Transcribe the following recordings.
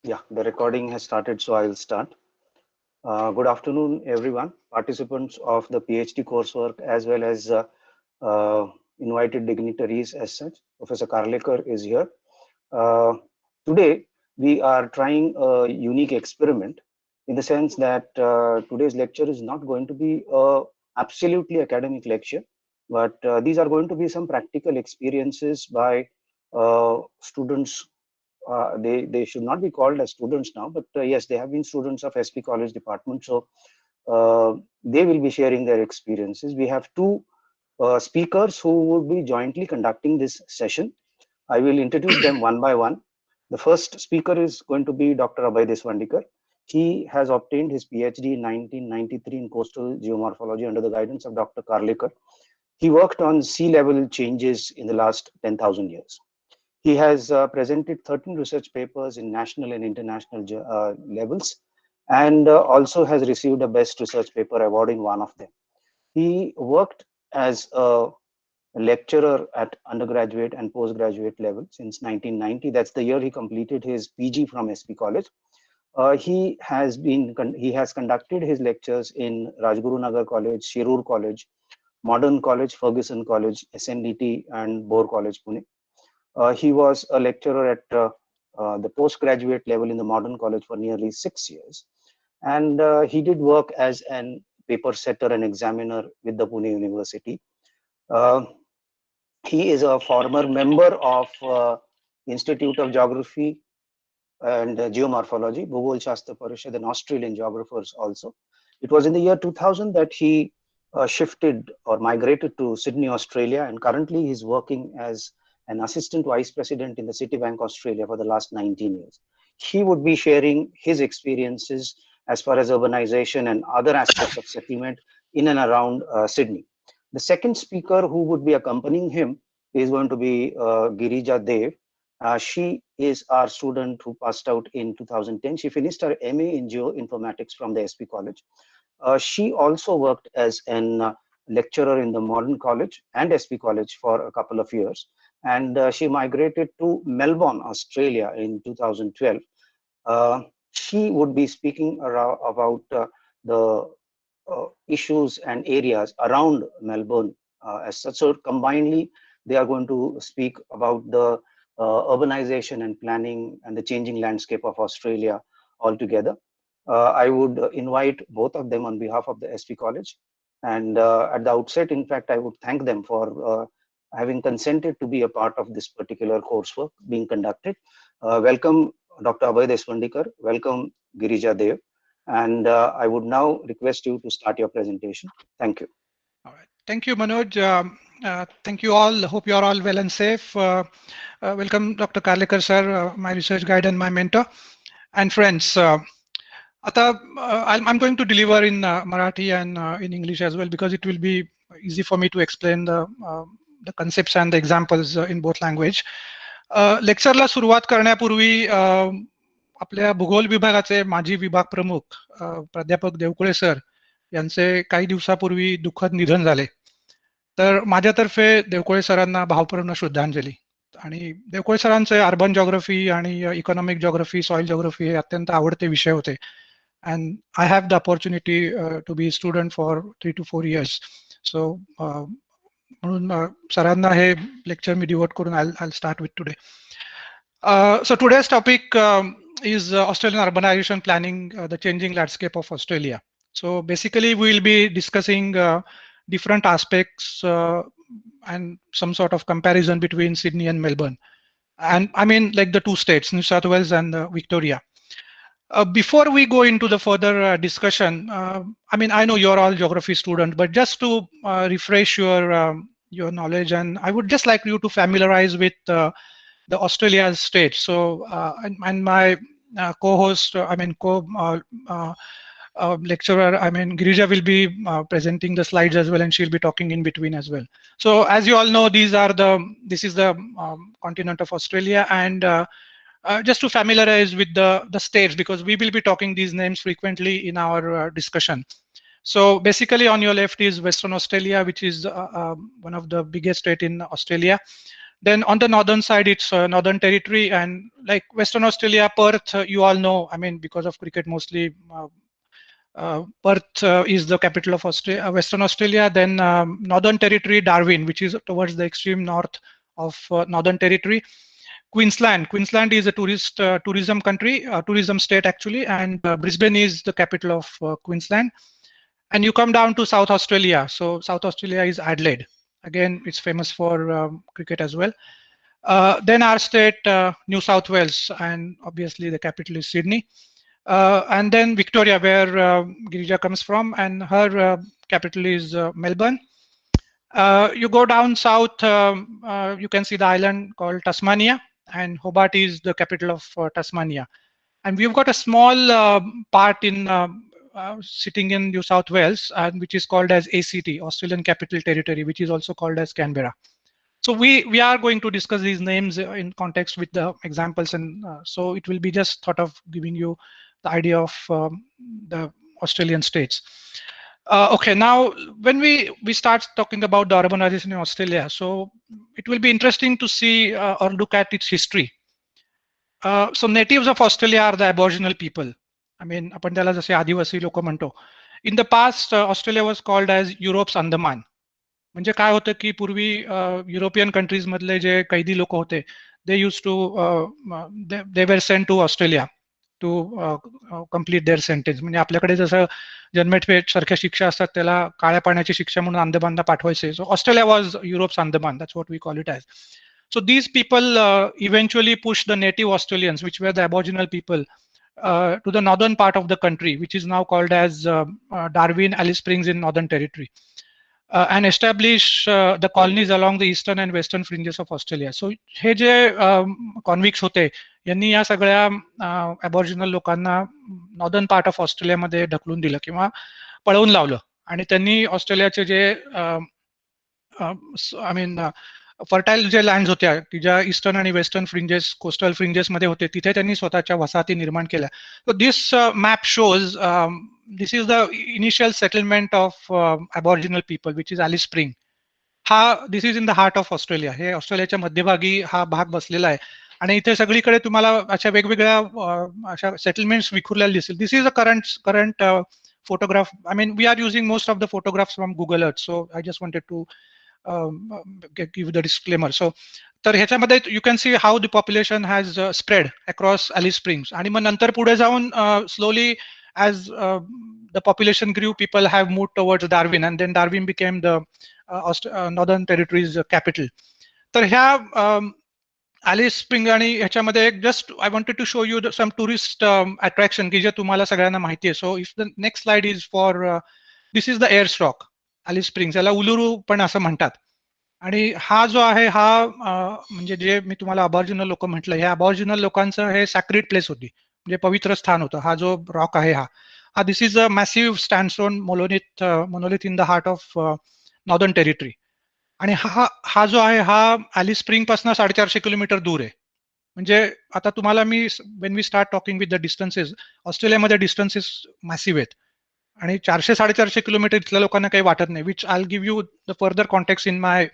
Yeah, the recording has started, so I'll start. Good afternoon, everyone, participants of the PhD coursework, as well as uh, invited dignitaries as such. Professor Karlekar is here. Uh, Today, we are trying a unique experiment in the sense that today's lecture is not going to be a absolutely academic lecture, but these are going to be some practical experiences by students. They should not be called as students now, but yes, they have been students of SP College department. So they will be sharing their experiences. We have two speakers who will be jointly conducting this session. I will introduce them one by one. The first speaker is going to be Dr. Deswandikar. He has obtained his PhD in 1993 in coastal geomorphology under the guidance of Dr. Karlekar. He worked on sea level changes in the last 10,000 years. He has presented 13 research papers in national and international levels, and also has received a Best Research Paper award in one of them. He worked as a lecturer at undergraduate and postgraduate level since 1990. That's the year he completed his PG from SP College. He has conducted his lectures in Rajguru Nagar College, Shirur College, Modern College, Ferguson College, SNDT, and Bore College, Pune. He was a lecturer at the postgraduate level in the Modern College for nearly 6 years. And he did work as an paper setter and examiner with the Pune University. Uh, he is a former member of Institute of Geography and Geomorphology, Bhugol Shastra Parishad, and Australian geographers also. It was in the year 2000 that he shifted or migrated to Sydney, Australia, and currently he's working as an assistant vice president in the Citibank Australia for the last 19 years. He would be sharing his experiences as far as urbanization and other aspects of settlement in and around Sydney. The second speaker who would be accompanying him is going to be Girija Dev. She is our student who passed out in 2010. She finished her MA in Geoinformatics from the SP College. She also worked as an lecturer in the Modern College and SP College for a couple of years. And she migrated to Melbourne, Australia in 2012. She would be speaking about the issues and areas around Melbourne as such. So combinedly, they are going to speak about the urbanization and planning and the changing landscape of Australia altogether. I would invite both of them on behalf of the SP College. And at the outset, in fact, I would thank them for having consented to be a part of this particular coursework being conducted. Welcome, Dr. Abhay Deswandikar. Welcome, Girija Dev. And I would now request you to start your presentation. Thank you. All right. Thank you, Manoj. Thank you all. Hope you are all well and safe. Welcome, Dr. Karlekar, sir, my research guide and my mentor. And friends, I'm going to deliver in Marathi and in English as well, because it will be easy for me to explain the concepts and the examples in both language. लेक्चरला सुरुवात करण्यापूर्वी आपल्या भूगोल विभागाचे माजी विभाग प्रमुख प्राध्यापक Deokule sir यांचे काही दिवसापूर्वी दुःखद निधन झाले. तर माझ्यातर्फे देवकुळे सरांना भावपूर्ण श्रद्धांजली. आणि देवकुळे सरांचे अर्बन जॉग्राफी आणि इकॉनॉमिक जॉग्राफी, सॉइल जॉग्राफी हे अत्यंत आवडते विषय होते. And I have the opportunity to be a student for 3 to 4 years. So म्हणून सरांना हे लेक्चर मी डिवोट करून I'll start with today. So today's topic is Australian urbanization planning, the changing landscape of Australia. So basically we'll be discussing different aspects and some sort of comparison between Sydney and Melbourne. And I mean like the two states, New South Wales and Victoria. Before we go into the further discussion, I mean, I know you're all geography students, but just to refresh your knowledge, and I would just like you to familiarize with the Australia state. So, and my co-host, I mean, lecturer, I mean, Girija will be presenting the slides as well, and she'll be talking in between as well. So, as you all know, this is the continent of Australia, and just to familiarize with the states, because we will be talking these names frequently in our discussion. So basically on your left is Western Australia, which is one of the biggest state in Australia. Then on the northern side, it's Northern Territory, and like Western Australia, Perth, you all know, I mean, because of cricket mostly, Perth is the capital of Australia, Western Australia. Then Northern Territory, Darwin, which is towards the extreme north of Northern Territory. Queensland is a tourism country, tourism state actually, and Brisbane is the capital of Queensland. And you come down to South Australia. So South Australia is Adelaide. Again, it's famous for cricket as well. Then our state, New South Wales, and obviously the capital is Sydney. And then Victoria, where Girija comes from, and her capital is Melbourne. You go down south, you can see the island called Tasmania, and Hobart is the capital of Tasmania. And we've got a small part in sitting in New South Wales, which is called as ACT, Australian Capital Territory, which is also called as Canberra. So we are going to discuss these names in context with the examples, and so it will be just thought of giving you the idea of the Australian states. Okay, now when we start talking about the urbanization in Australia, so it will be interesting to see or look at its history. So natives of Australia are the Aboriginal people. I mean, आपण त्याला जसे आदिवासी लोक म्हणतो. In the past, Australia was called as Europe's Andaman. म्हणजे काय होतं की पूर्वी युरोपियन कंट्रीज मधले जे कैदी लोक होते, they used to they were sent to Australia to complete their sentence. म्हणजे आपल्याकडे जसं जन्मठेप सारख्या शिक्षा असतात त्याला काळ्या पाण्याची शिक्षा म्हणून अंदमानला पाठवायचे. So Australia was Europe's Andaman. That's what we call it as. So these people eventually pushed the native Australians, which were the Aboriginal people, to the northern part of the country, which is now called as Darwin, Alice Springs in Northern Territory. And establish the colonies along the eastern and western fringes of Australia. So हे जे कॉन्व्हिक्ट्स होते यांनी या सगळ्या अबॉरिजिनल लोकांना northern part of ऑस्ट्रेलियामध्ये ढकलून दिलं किंवा पळवून लावलं, आणि त्यांनी ऑस्ट्रेलियाचे जे आय मीन फर्टाईल जे लँड्स होत्या की ज्या ईस्टर्न आणि वेस्टर्न फ्रिंजेस, कोस्टल फ्रिंजेस मध्ये होते, तिथे त्यांनी स्वतःच्या वसाहती निर्माण केल्या. So this map shows this is the initial settlement of Aboriginal people, which is Alice Spring. This is in the heart of Australia. हे ऑस्ट्रेलियाच्या मध्यभागी हा भाग बसलेला आहे, आणि इथे सगळीकडे तुम्हाला अशा वेगवेगळ्या अशा सेटलमेंट्स विखुरलेल्या दिसतील. This is a current photograph. I mean, we are using most of the photographs from Google Earth, so I just wanted to give the disclaimer. So तर ह्याच्यामध्ये you can see how the population has spread across Alice Springs, आणि मग नंतर पुढे जाऊन slowly as the population grew, people have moved towards Darwin, and then Darwin became the Northern Territory's capital. तर ह्या Alice Spring आणि ह्याच्यामध्ये just I wanted to show you some tourist attraction की जे तुम्हाला सगळ्यांना माहिती आहे. So if the next slide is for this is the Airstrike, Alice Springs, याला उलुरू पण असं म्हणतात. आणि हा जो आहे हा म्हणजे जे मी तुम्हाला अबॉरिजिनल लोक म्हटलं, ह्या अबॉरिजिनल लोकांचं हे सॅक्रेड प्लेस होती, म्हणजे पवित्र स्थान होतं. हा जो रॉक आहे हा this is a massive sandstone monolith in the heart of Northern Territory. आणि हा जो आहे हा ॲलिस स्प्रिंग पासून 450 किलोमीटर दूर आहे. म्हणजे आता तुम्हाला मी when we start talking with the distances, ऑस्ट्रेलियामध्ये डिस्टन्सेस मॅसिव्ह आहेत, आणि 400-450 किलोमीटर इथल्या लोकांना काही वाटत नाही, which I give you the further context in my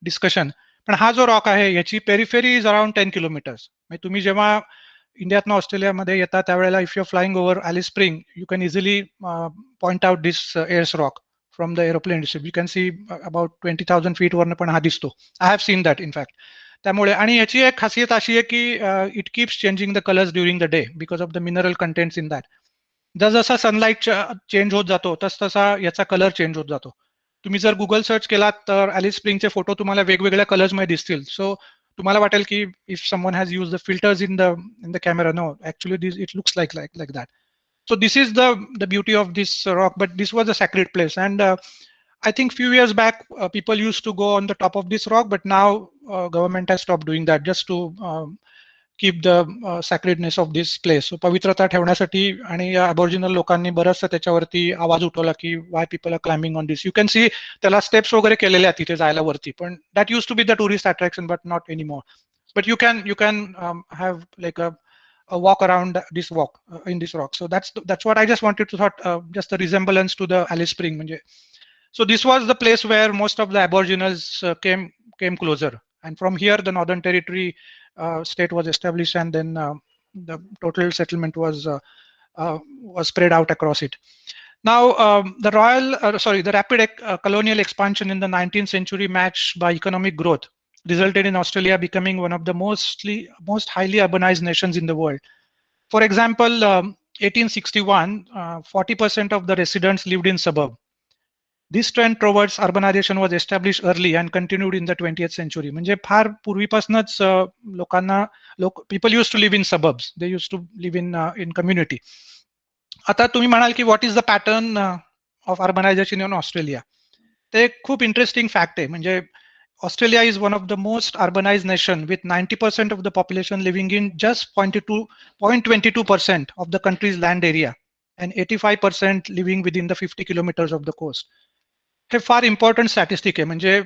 discussion. पण हा जो रॉक आहे याची पेरिफेरी इज अराउंड 10 किलोमीटर्स. म्हणजे तुम्ही जेव्हा इंडियातनं ऑस्ट्रेलियामध्ये येता त्यावेळेला if you flying over Alice spring, you can easily point out this airs rock from the aeroplane. You can see about 20,000 feet वरनं पण हा दिसतो. I have seen that in fact. त्यामुळे आणि याची एक खासियत अशी आहे की it keeps changing the colours during the day because of the mineral contents in that. जसा सनलाईट चेंज होत जातो तसा याचा कलर चेंज होत जातो. तुम्ही जर गुगल सर्च केलात तर ॲलिस स्प्रिंगचे फोटो तुम्हाला वेगवेगळ्या कलर्स मध्ये दिसतील. सो तुम्हाला वाटेल की if someone has use the filters in the camera, no actually it looks like that. So this is the beauty of this rock, but this was a sacred place, and I think few years back people used to go on the top of this rock, but now government has stopped doing that just to keep the sacredness of this place. So पवित्रता ठेवण्यासाठी आणि या अबॉरिजिनल लोकांनी बरंचसं त्याच्यावरती आवाज उठवला की why people are climbing on this. You can see त्याला स्टेप्स वगैरे केलेले आहेत तिथे जायला वरती, पण that used to be the tourist attraction but not anymore. But you can have like a walk around this walk in this rock. So that's what I just wanted to thought, just the resemblance to the Alice Spring. So this was the place where most of the Aboriginals came closer, and from here the Northern Territory state was established, and then the total settlement was spread out across it. Now, the rapid colonial expansion in the 19th century, matched by economic growth, resulted in Australia becoming one of the most highly urbanized nations in the world. For example, 1861, 40% of the residents lived in suburb. This trend towards urbanization was established early and continued in the 20th century. म्हणजे फार पूर्वीपासूनच people used to live in suburbs. They used to live in community. आता तुम्ही म्हणाल की what is the pattern of urbanisation in Australia. ते खूप interesting fact आहे. म्हणजे Australia is one of the most urbanized nation with 90% of the population living in just 0.22% of the country's land area and 85% living within the 50 kilometers of the coast. हे फार important statistic आहे. म्हणजे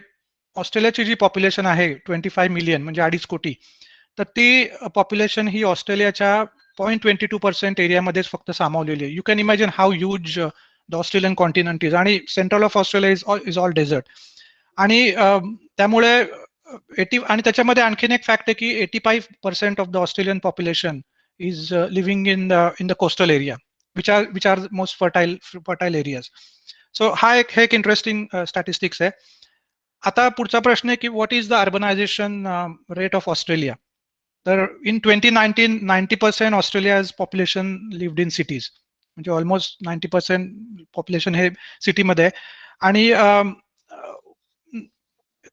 ऑस्ट्रेलियाची जी population आहे 25 million म्हणजे 2.5 कोटी, तर ती पॉप्युलेशन ही ऑस्ट्रेलियाच्या 0.22% एरियामध्येच फक्त सामावलेली आहे. You can imagine how huge the Australian continent is. आणि central of Australia is all desert. आणि त्यामुळे आणि त्याच्यामध्ये आणखीन एक फॅक्ट आहे की 85% of the Australian population is living in the coastal area which are most fertile areas. So हा एक इंटरेस्टिंग स्टॅटिस्टिक्स आहे. आता पुढचा प्रश्न आहे की what is the urbanisation rate of Australia. तर इन 2019 90% Australia's population lived in cities. म्हणजे ऑलमोस्ट 90% पॉप्युलेशन हे सिटीमध्ये आहे. आणि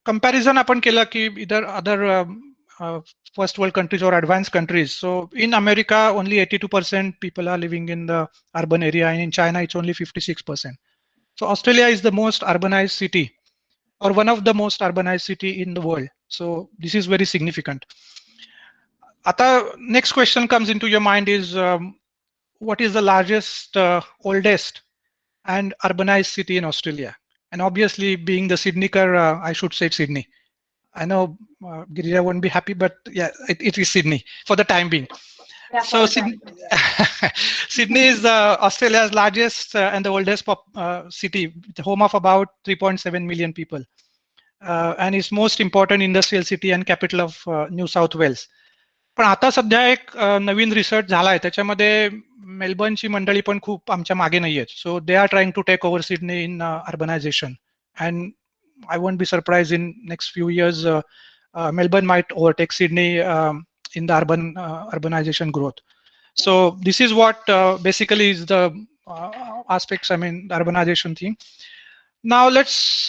कंपॅरिझन आपण केलं की इधर other first world countries or advanced countries. So in America, only 82% people are living in the urban area, and in China, it's only 56%. So Australia is the most urbanized city, or one of the most urbanized city in the world. So this is very significant. Ata next question comes into your mind is what is the largest, oldest, and urbanized city in Australia? And obviously, being the Sydneyker, I should say Sydney. I know Girija won't be happy, but yeah, it is Sydney for the time being. So Sydney is Australia's largest and the oldest city, the home of about 3.7 million people, and is most important industrial city and capital of New South Wales. पण आता सध्या एक नवीन research झालाय, त्याच्यामध्ये मेलबर्नची मंडळी पण खूप आमच्या मागे नाहीयेत. So they are trying to take over Sydney in urbanisation, and I won't be surprised in next few years Melbourne might overtake Sydney in the urbanization growth. So this is what basically is the aspects, I mean, the urbanization thing. Now let's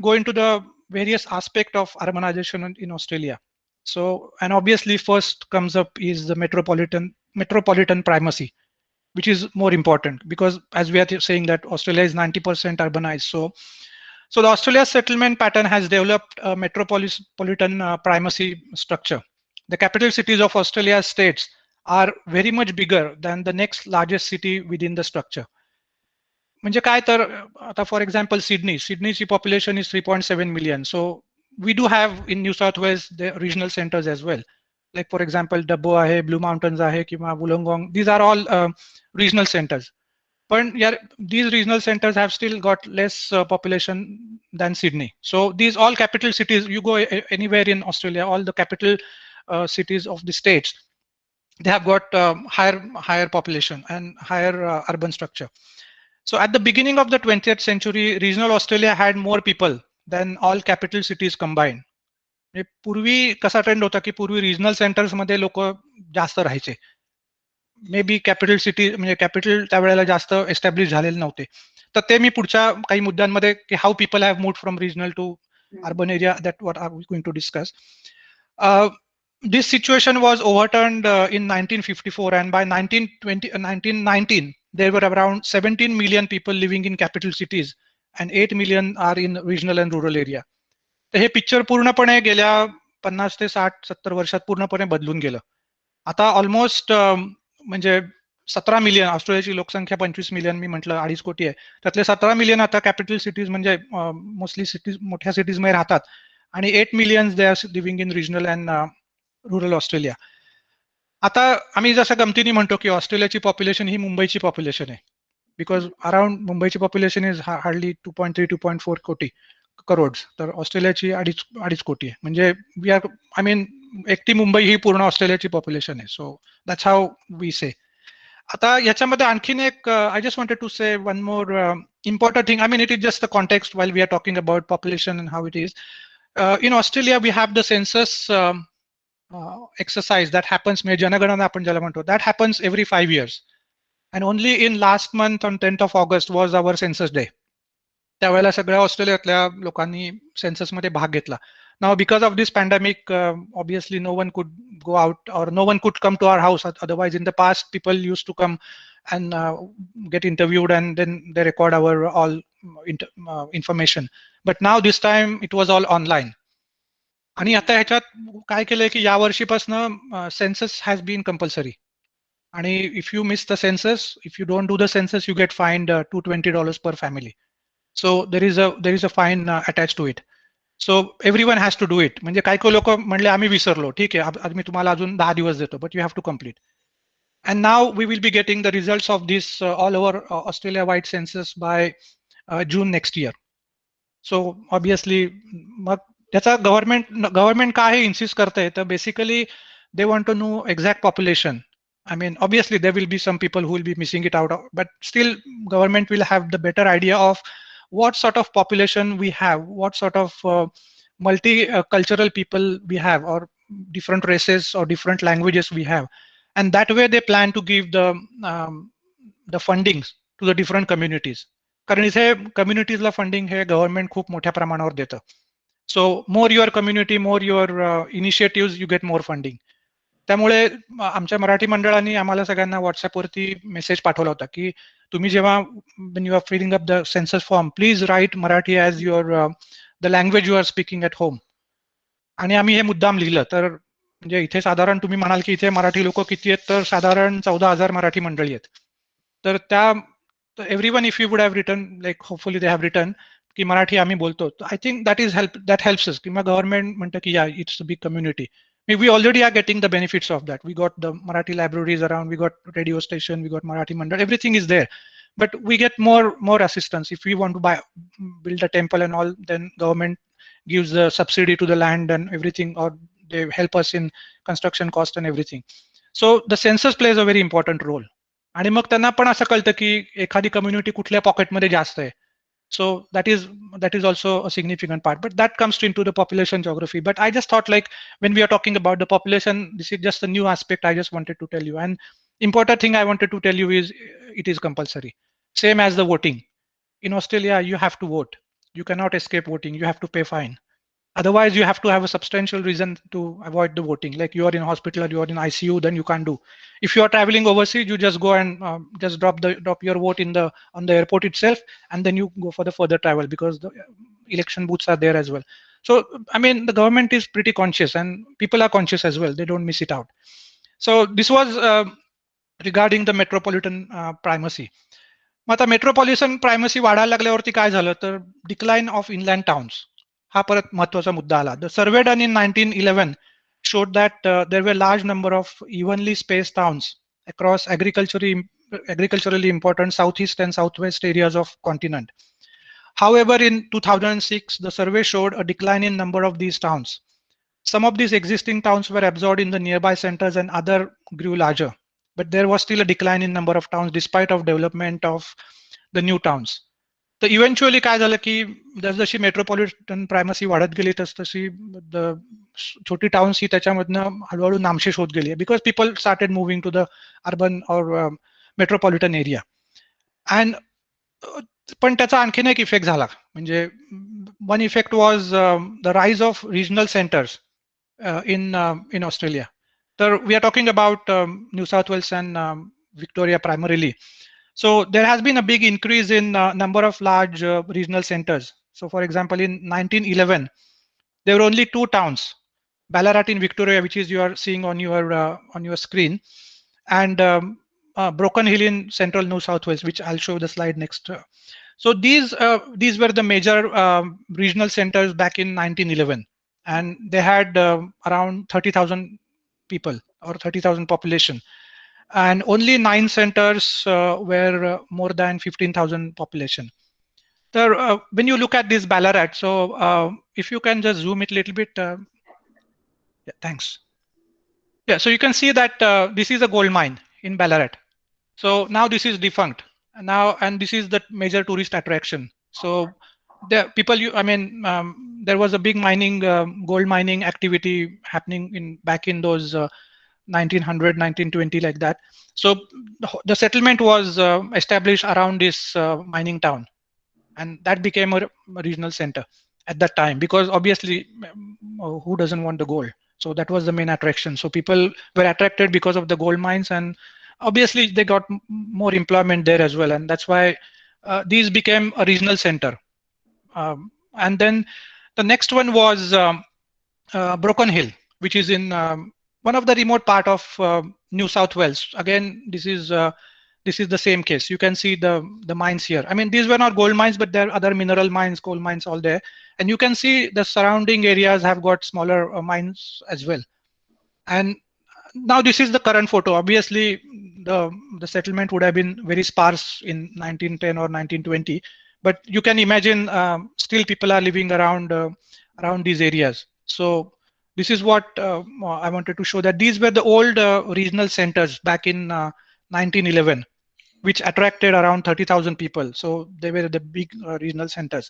go into the various aspects of urbanization in Australia. So, and obviously first comes up is the metropolitan primacy, which is more important because as we are saying that Australia is 90% urbanized. So the Australia settlement pattern has developed a metropolitan primacy structure. The capital cities of Australia's states are very much bigger than the next largest city within the structure. म्हणजे काय तर आता for example सिडनीची population is 3.7 million. So we do have in New South Wales the regional centers as well. Like for example, Dubbo आहे, Blue Mountains आहे किंवा Wollongong. These are all regional centers. But yeah, these regional centers have still got less population than Sydney. So these all capital cities, you go anywhere in Australia, all the capital cities of the states, they have got higher population and higher urban structure. So at the beginning of the 20th century, regional Australia had more people than all capital cities combined. पूर्वी कसा trend होता की पूर्वी regional centres मध्ये लोक जास्त राहायचे. May be capital city म्हणजे कॅपिटल त्यावेळेला जास्त एस्टॅब्लिश झालेले नव्हते. तर ते मी पुढच्या काही मुद्द्यांमध्ये की how people have moved from regional to urban area, that what are we going to discuss. This situation was overturned in 1954, and by 1919 there were around 17 million people living in capital cities and 8 million are in regional and rural area. तर हे picture पूर्णपणे गेल्या 50 ते 60-70 वर्षात पूर्णपणे बदलून गेलं. आता almost म्हणजे 17 मिलियन, ऑस्ट्रेलियाची लोकसंख्या 25 मिलियन मी म्हटलं 2.5 कोटी आहे, त्यातले 17 मिलियन आता कॅपिटल सिटीज म्हणजे मोस्टली सिटीज मोठ्या सिटीज मध्ये राहतात आणि 8 million they are living in regional and rural Australia. आता आम्ही जसं गमतीने म्हणतो की ऑस्ट्रेलियाची पॉप्युलेशन ही मुंबईची पॉप्युलेशन आहे, बिकॉज अराउंड मुंबईची पॉप्युलेशन इज हार्डली 2.3-2.4 कोटी करोड, तर ऑस्ट्रेलियाची 2.5 कोटी आहे. म्हणजे वी आर, आय मीन, एकटी मुंबई ही पूर्ण ऑस्ट्रेलियाची पॉप्युलेशन आहे. सो दॅट्स हाऊ वी से. आता याच्यामध्ये आणखीन एक, आय जस्ट वॉन्टेड टू से one more important thing. I mean, it is just the context while we are talking about population and how it is. In Australia, we have the census exercise that happens, Janaganana आपण ज्याला म्हणतो, that happens every 5 years. And only in last month on 10th of August was our census day. त्यावेळेला सगळ्या ऑस्ट्रेलियातल्या लोकांनी census मध्ये भाग घेतला. Now, because of this pandemic, obviously no one could go out or no one could come to our house. Otherwise, in the past, people used to come and get interviewed and then they record our all information. But now this time it was all online. आणि आता ह्याच्यात काय केलंय की या वर्षीपासून census has been compulsory. आणि if you miss the census, if you don't do the census, you get fined $220 per family. So there is a fine attached to it. So everyone has to do it. म्हणजे काही लोक म्हणले आम्ही विसरलो, ठीक आहे, आज मी तुम्हाला अजून 10 दिवस देतो, but you have to complete. And now we will be getting the results of this all over Australia wide census by June next year. So obviously मग त्याचा गव्हर्नमेंट काय हे इन्सिस्ट करतंय, तर basically they want to know exact population. I mean, obviously there will be some people who will be missing it out, but still government will have the better idea of what sort of population we have, what sort of multicultural people we have, or different races or different languages we have. And that way they plan to give the fundings to the different communities. कारण इथे कम्युनिटीजला funding हे government खूप मोठ्या प्रमाणावर देतं. So more your community, more your initiative, you get more funding. त्यामुळे आमच्या मराठी मंडळांनी आम्हाला सगळ्यांना व्हॉट्सअपवरती मेसेज पाठवला होता की तुम्ही जेव्हा when you are filling up the census form, please write Marathi as your the language you are speaking at home. आणि आम्ही हे मुद्दाम लिहिलं. तर म्हणजे इथे साधारण तुम्ही म्हणाल की इथे मराठी लोक किती आहेत, तर साधारण 14,000 मराठी मंडळी आहेत. तर त्या everyone, if you would have written, like hopefully they have written की मराठी आम्ही बोलतो, I think that helps us. किंवा गव्हर्नमेंट म्हणतं की या it's a big community. We already are getting the benefits of that. We got the Marathi libraries around, we got radio station, we got Marathi Mandal, everything is there. But we get more assistance. If we want to build a temple and all, then government gives the subsidy to the land and everything, or they help us in construction cost and everything. So the census plays a very important role. आणि मग त्यांना पण असं कळतं की एखादी community कुठल्या पॉकेटमध्ये जास्त आहे. So that is also a significant part, but that comes into the population geography. But I just thought, like, when we are talking about the population, this is just a new aspect I just wanted to tell you. And important thing I wanted to tell you is it is compulsory, same as the voting. In Australia, you have to vote. You cannot escape voting. You have to pay fine. Otherwise, you have to have a substantial reason to avoid the voting. Like you are in hospital or you are in ICU, then you can't do. If you are traveling overseas, you just go and just drop your vote on the airport itself, and then you go for the further travel because the election booths are there as well. So I mean, the government is pretty conscious, and people are conscious as well. They don't miss it out. So this was regarding the metropolitan primacy. मग आता metropolitan प्रायमसी वाढायला लागल्यावरती काय झालं, तर decline of inland towns हा परत महत्वाचा मुद्दा आला. The survey done in 1911 showed that there were large number of evenly spaced towns across agriculturally important southeast and southwest areas of continent. However, in 2006, the survey showed a decline in number of these towns. Some of these existing towns were absorbed in the nearby centers and other grew larger. But there was still a decline in number of towns despite of development of the new towns. तर eventually काय झालं की जशी metropolitan प्रायमसी वाढत गेली तशी छोटी towns ही त्याच्यामधनं हळूहळू नामशेष होत गेली, because people started moving to the urban or metropolitan area. And पण त्याचा आणखीन एक इफेक्ट झाला. म्हणजे one effect was the rise of regional centres in Australia. So we are talking about New South Wales and Victoria primarily. So there has been a big increase in number of large regional centers. So for example, in 1911, there were only 2 towns, Ballarat in Victoria, which is you are seeing on your screen, and Broken Hill in central New South Wales, which I'll show the slide next. So these were the major regional centers back in 1911. And they had around 30,000 people or 30,000 population, and only 9 centers were more than 15,000 population. When you look at this Ballarat, so if you can just zoom it a little bit, yeah, thanks. Yeah, so you can see that this is a gold mine in Ballarat. So now this is defunct now, and this is the major tourist attraction. So the people, there was a big mining, gold mining activity happening in back in those 1900, 1920, like that. So the settlement was established around this mining town, and that became a regional center at that time, because obviously who doesn't want the gold? So that was the main attraction. So people were attracted because of the gold mines, and obviously they got more employment there as well, and that's why these became a regional center. And then the next one was Broken Hill, which is in one of the remote part of New South Wales. Again, this is the same case. You can see the mines here. I mean, these were not gold mines, but there are other mineral mines, coal mines, all there. And you can see the surrounding areas have got smaller mines as well. And now this is the current photo. Obviously, the settlement would have been very sparse in 1910 or 1920, but you can imagine still people are living around these areas. So this is what I wanted to show, that these were the old regional centers back in 1911, which attracted around 30,000 people. So they were the big regional centers.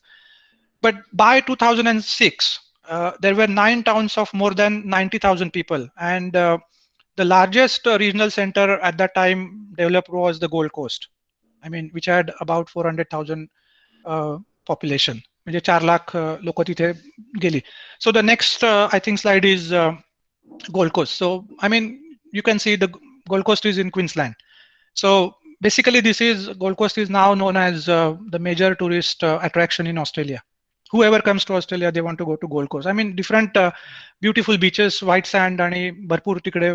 But by 2006, there were 9 towns of more than 90,000 people, and the largest regional center at that time developed was the Gold Coast. I mean, which had about 400,000 population. म्हणजे 4 लाख लोक तिथे गेली. So the next I think slide is Gold Coast. So I mean, you can see the Gold Coast is in Queensland. So basically, Gold Coast is now known as the major tourist attraction in Australia. Whoever comes to Australia, they want to go to Gold Coast. I mean, different beautiful beaches, white sand, आणि भरपूर तिकडे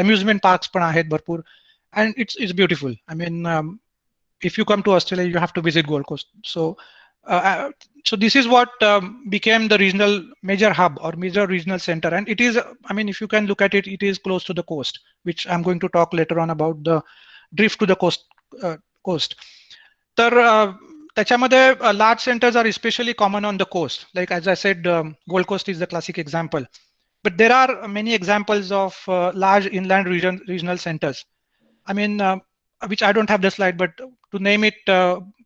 amusement parks पण आहेत भरपूर, and it's beautiful. I mean, if you come to Australia, you have to visit Gold Coast. So this is what became the major hub or major regional center, and it is. I mean, if you can look at it, it is close to the coast, which I'm going to talk later on about the drift to the coast. तर त्याच्यामध्ये large centers are especially common on the coast. Like as I said, Gold Coast is the classic example. But there are many examples of large inland regional centers. I mean, which I don't have the slide, but to name it,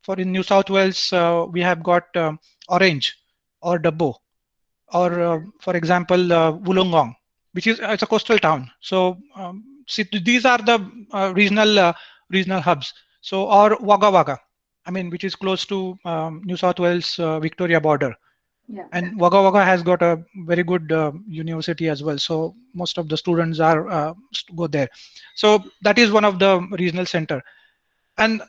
for in New South Wales, we have got Orange or Dubbo, or for example, Wollongong, which is it's a coastal town. So these are the regional hubs. So or Wagga Wagga, I mean, which is close to New South Wales Victoria border. Yeah. And Wagga Wagga has got a very good university as well. So most of the students are go there. So that is one of the regional center. And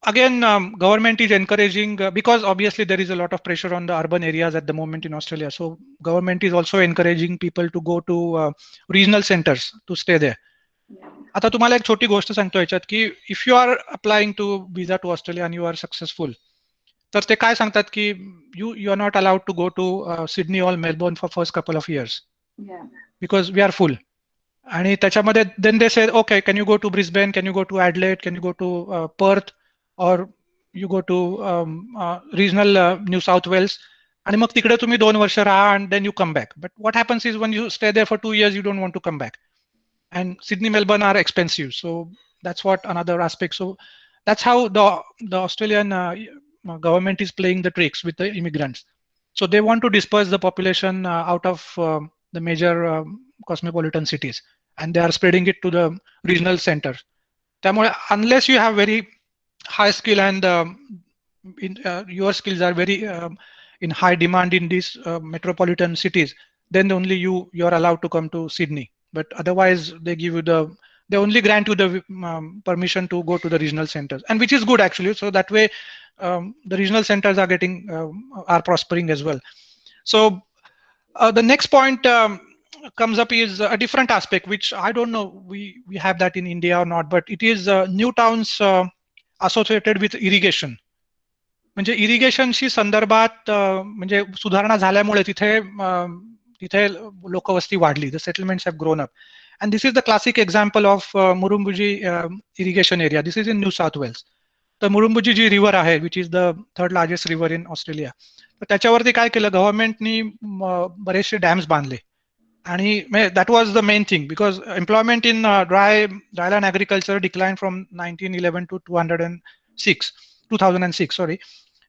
again, government is encouraging because obviously there is a lot of pressure on the urban areas at the moment in Australia. So government is also encouraging people to go to regional centers to stay there. आता तुम्हाला एक छोटी गोष्ट सांगतो याच्यात की if you are applying to visa to Australia आणि you are successful, तर ते काय सांगतात की you are not allowed to go to Sydney or Melbourne for first couple of years because we are full. आणि त्याच्यामध्ये then they say okay, can you go to Brisbane, can you go to Adelaide, can you go to Perth, or you go to regional New South Wales, आणि मग तिकडे तुम्ही 2 वर्ष राहा and then you come back. But what happens is one you stay there for 2 years, you don't want to come back. And Sydney, Melbourne are expensive. So that's what another aspect. So that's how the Australian government is playing the tricks with the immigrants. So they want to disperse the population out of the major cosmopolitan cities, and they are spreading it to the regional centers. Unless you have very high skill and your skills are very in high demand in these metropolitan cities, then only you are allowed to come to Sydney. But otherwise, they only grant you the permission to go to the regional centers, and which is good actually. So that way, the regional centers are prospering as well. So the next point comes up is a different aspect, which I don't know we have that in India or not, but it is new towns associated with irrigation. म्हणजे इरिगेशनशी संदर्भात म्हणजे सुधारणा झाल्यामुळे तिथे लोकवस्ती वाढली. The settlements have grown up, and this is the classic example of Murrumbidgee irrigation area. This is in New South Wales. तर मुरुंबुजी जी river आहे which is the third largest river in Australia, तर त्याच्यावरती काय केलं गव्हर्नमेंटनी, बरेचसे डॅम्स बांधले. आणि that was the main thing because employment in dryland agriculture decline from 1911 to 2006 sorry.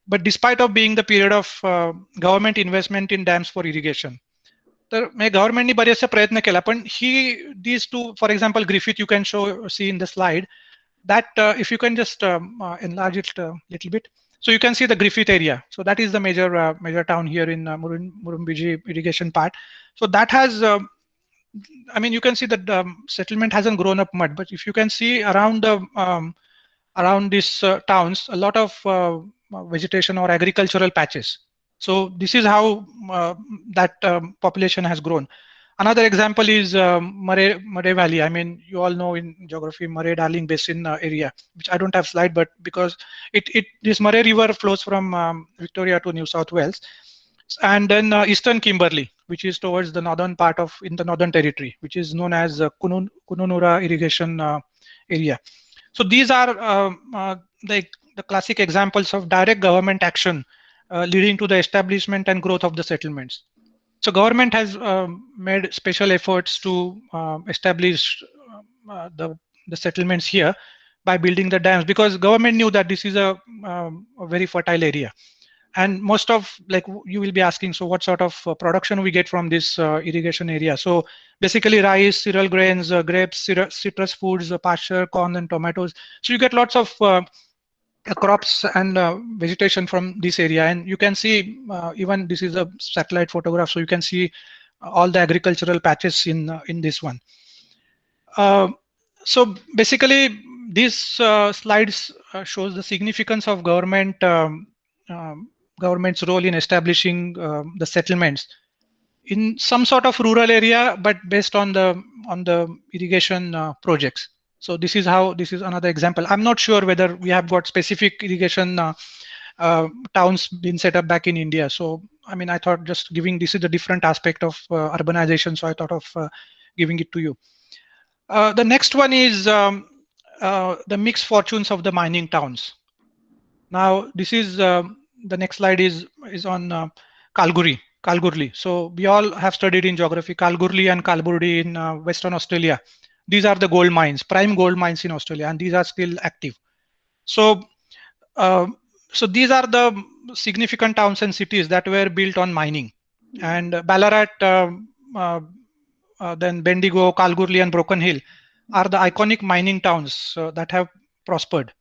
But despite of being the period of government investment in dams for irrigation, तर गव्हर्नमेंटनी बरेचसे प्रयत्न केला, पण ही these two, for example Griffith, you can see in the slide that if you can just enlarge it a little bit, so you can see the Griffith area. So that is the major town here in Murrumbidgee irrigation part. So that has I mean, you can see that the settlement hasn't grown up much, but if you can see around the around these towns, a lot of vegetation or agricultural patches. So this is how that population has grown. Another example is Murray Valley. I mean, you all know in geography Murray-Darling Basin area, which I don't have slide, but because this Murray River flows from Victoria to New South Wales, and then Eastern Kimberley, which is towards the northern part of in the Northern Territory, which is known as Kununurra irrigation area. So these are the classic examples of direct government action leading to the establishment and growth of the settlements. So government has made special efforts to establish the settlements here by building the dams, because government knew that this is a very fertile area. And most of, like, you will be asking, so what sort of production we get from this irrigation area? So basically rice, cereal grains, grapes, citrus foods, pasture, corn and tomatoes. So you get lots of crops and vegetation from this area. And you can see even this is a satellite photograph, so you can see all the agricultural patches in this one. So basically these slides shows the significance of government's role in establishing the settlements in some sort of rural area, but based on the irrigation projects. So this is another example. I'm not sure whether we have got specific irrigation towns been set up back in India. So I mean, I thought just giving, this is a different aspect of urbanization, so I thought of giving it to you. The next one is the mixed fortunes of the mining towns. Now this is the next slide is on Kalgoorlie. So we all have studied in geography Kalgoorlie and Kalburdi in Western Australia. These are the gold mines, prime gold mines in Australia, and these are still active. So so these are the significant towns and cities that were built on mining. And Ballarat, then Bendigo, Kalgoorlie and Broken Hill are the iconic mining towns that have prospered.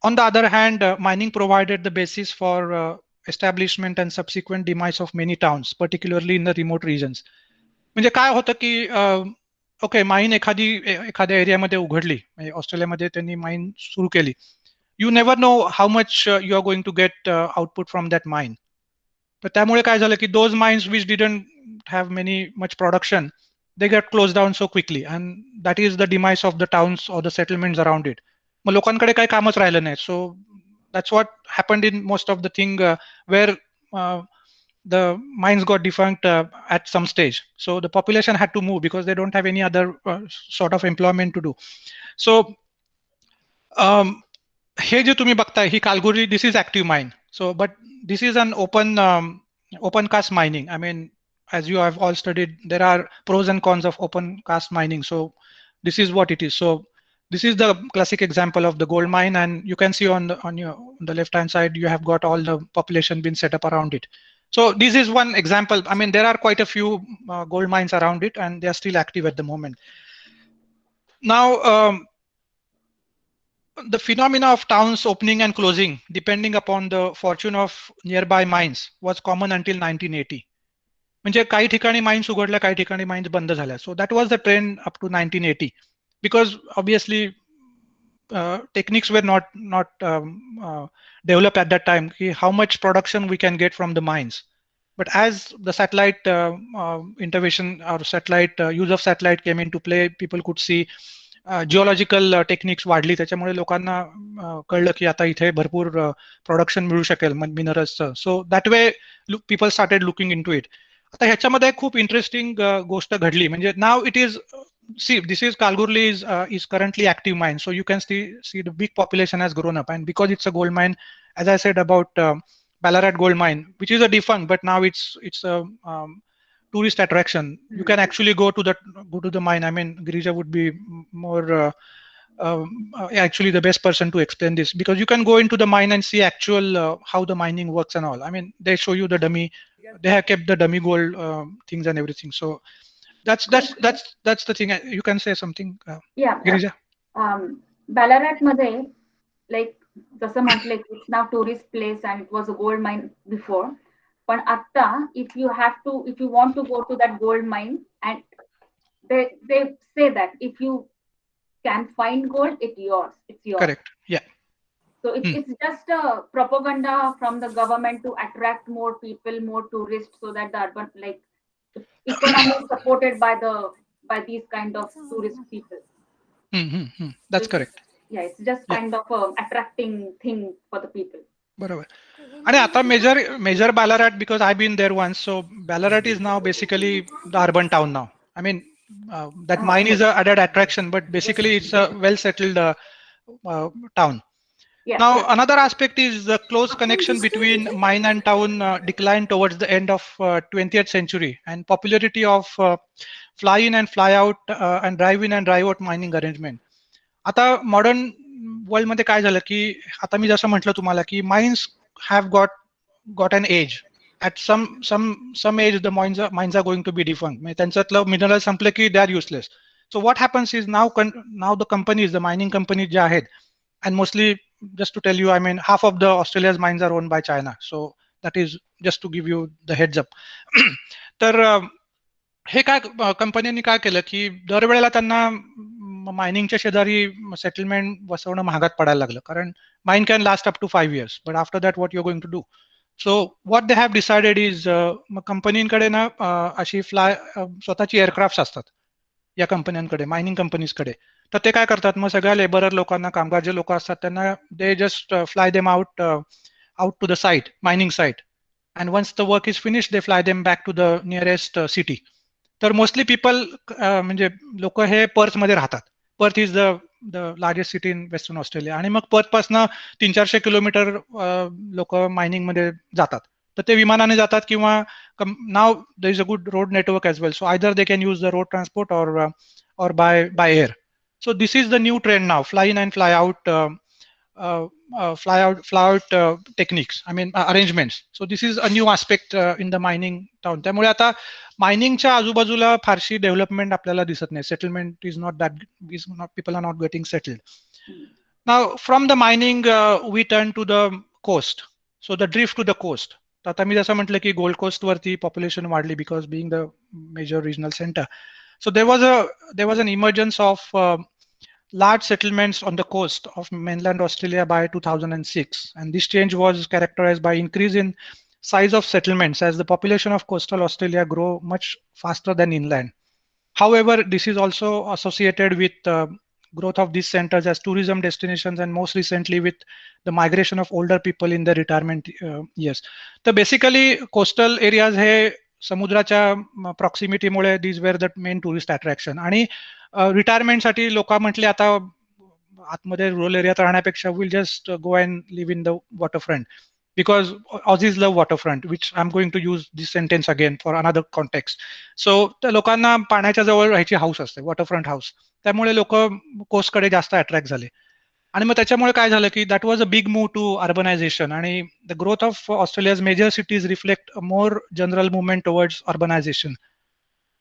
On the other hand, mining provided the basis for establishment and subsequent demise of many towns, particularly in the remote regions. म्हणजे काय होतं की okay, माईन एखाद्या एरियामध्ये उघडली, म्हणजे ऑस्ट्रेलियामध्ये त्यांनी माईन सुरू केली, you never know how much you are going to get output from that mine. तर त्यामुळे काय झालं की those mines which didn't have many much production, they get closed down so quickly, and that is the demise of the towns or the settlements around it. मग लोकांकडे काही कामच राहिलं नाही. So that's what happened in most of the thing where the mines got defunct at some stage. So the population had to move because they don't have any other sort of employment to do. So हे जे तुम्ही बघताय ही Kalgoorlie, this is active mine. So but this is an open cast mining. I mean, as you have all studied, there are pros and cons of open cast mining. So this is what it is. So this is the classic example of the gold mine, and you can see on the left hand side you have got all the population been set up around it. So this is one example. I mean, there are quite a few gold mines around it, and they are still active at the moment. Now the phenomena of towns opening and closing depending upon the fortune of nearby mines was common until 1980. म्हणजे काही ठिकाणी mines उघडल्या, काही ठिकाणी mines बंद झाल्या. So that was the trend up to 1980, because obviously techniques were not developed at that time. How much production we can get from the mines. But as the satellite intervention or satellite use of satellite came into play, people could see geological techniques वाढली, त्याच्यामुळे लोकांना कळलं की आता इथे भरपूर production मिळू शकेल मिनरल्सचं. So that way people started looking in to it. आता ह्याच्यामध्ये खूप इंटरेस्टिंग गोष्ट घडली, म्हणजे now it is see, this is Kalgoorlie is currently active mine, so you can see the big population has grown up, and because it's a gold mine, as I said about Ballarat gold mine, which is a defunct, but now it's a tourist attraction. You can actually go to the mine. I mean, Girija would be more actually the best person to explain this, because you can go into the mine and see actual how the mining works and all. I mean, they show you the dummy. They have kept the dummy gold things and everything. So that's the thing. You can say something, Yeah. Girija. Ballarat मध्ये, like जसं म्हटलं, it's now tourist place and it was a gold mine before. But आता, if you want to go to that gold mine, and they say that if you can find gold, it's yours. Correct. Yeah. So it's just a propaganda from the government to attract more people, more tourists, so that the urban economy is supported by these kind of tourist people. That's correct. It's just kind of a attracting thing for the people. बरोबर. आणि आता major Ballarat, because I've been there once, so Ballarat is now basically the urban town now. I mean, that mine is a added attraction, but basically it's a well settled town. Yeah. Now, another aspect is the close connection between mine and town declined towards the end of 20th century, and popularity of fly in and fly out and drive in and drive out mining arrangement. आता modern world मध्ये काय झालं की आता मी जसं म्हटलं तुम्हाला की mines have got an age at some age the mines are going to be defunct, म्हणजे त्यांच्यातलं मिनरल संपलं की they are useless. So what happens is now the companies, the mining companies ज्या आहेत, and mostly just to tell you, I mean, half of the Australia's mines are owned by China. So that is just to give you the heads up. तर हे काय कंपन्यांनी काय केलं की दरवेळेला त्यांना मायनिंगच्या शेजारी सेटलमेंट बसवणं महागात पडायला लागलं, कारण mine can last up to 5 years, but after that what you going to do. So what they have decided is, कंपनीकडे ना अशी स्वतःची एअरक्राफ्ट असतात या कंपन्यांकडे, मायनिंग कंपनीजकडे. तर ते काय करतात, मग सगळ्या लेबरर लोकांना, कामगार जे लोक असतात त्यांना they just fly them out to the site, mining site, and once the work is finish they fly them back to the nearest city. तर मोस्टली पीपल म्हणजे लोक हे पर्थमध्ये राहतात. Perth is the largest city in western Australia, आणि मग Perth पासनं 300-400 kilometre लोक मायनिंग मध्ये जातात. तर ते विमानाने जातात किंवा now there is a good road network as well, so either they can use the road transport or by air. So this is the new trend now, fly in and fly out techniques, I mean arrangements. So this is a new aspect in the mining town. त्यामुळे आता मायनिंगच्या आजूबाजूला फारशी development आपल्याला दिसत नाही. Settlement is not that, people are not getting settled. Now from the mining we turn to the coast. So the drift to the coast. आता मी जसं म्हटलं की गोल्ड कोस्ट वरती पॉप्युलेशन वाढली because being the major regional centre. So there was an emergence of large settlements on the coast of mainland Australia by 2006, and this change was characterized by increase in size of settlements as the population of coastal Australia grow much faster than inland. However, this is also associated with growth of these centers as tourism destinations, and most recently with the migration of older people in their retirement years. So basically coastal areas हे समुद्राच्या प्रॉक्सिमिटीमुळे these were the main tourist attraction. आणि रिटायरमेंटसाठी लोक म्हटले आता आतमध्ये rural एरियात राहण्यापेक्षा will just go and live in the waterfront, because Aussies love waterfront, which I am going to use this sentence again for another context. So त्या लोकांना पाण्याच्या जवळ राहायची हाऊस असते, वॉटरफ्रंट हाऊस, त्यामुळे लोक कोस्टकडे जास्त अट्रॅक्ट झाले. आणि मग त्याच्यामुळे काय झालं की that was a big move to urbanization, आणि the growth of Australia's major cities reflect a more general movement towards urbanization.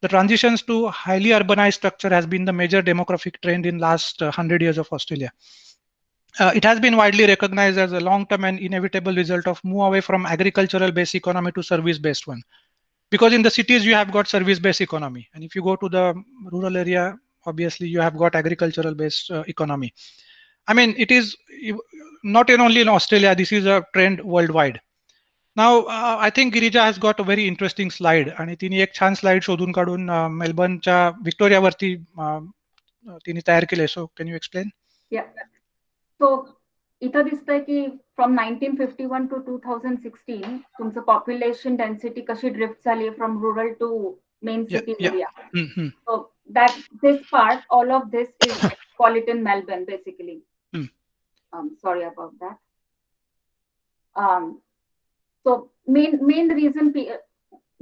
The transitions to highly urbanized structure has been the major demographic trend in last 100 years of Australia. It has been widely recognized as a long-term and inevitable result of move away from agricultural-based economy to service-based one. Because in the cities you have got service-based economy, and if you go to the rural area, obviously you have got agricultural-based economy. I mean, it is not only in Australia, this is a trend worldwide. Now, I think Girija has got a very interesting slide, आणि तिने एक छान slide शोधून काढून मेलबर्नच्या विक्टोरियावरती तिने तयार केले. So can you explain? So इथं दिसतंय की फ्रॉम 1951 to 2016 तुमचं पॉप्युलेशन डेन्सिटी कशी ड्रिफ्ट झाली from rural to main city area. that this part, all of this is metropolitan Melbourne basically. Sorry about that. So main reason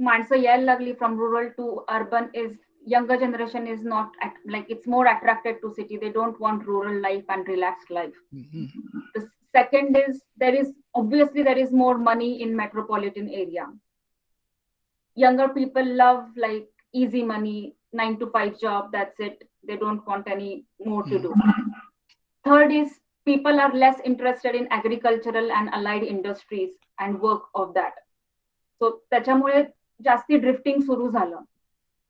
माणसं यायला लागली from rural to urban is younger generation is not like it's more attracted to city. They don't want rural life and relaxed life. The second is there is more money in metropolitan area. Younger people love like easy money, 9 to 5 job, that's it. They don't want any more to do. Third is people are less interested in agricultural and allied industries and work of that. So त्याच्यामुळे जास्ती drifting सुरू झालं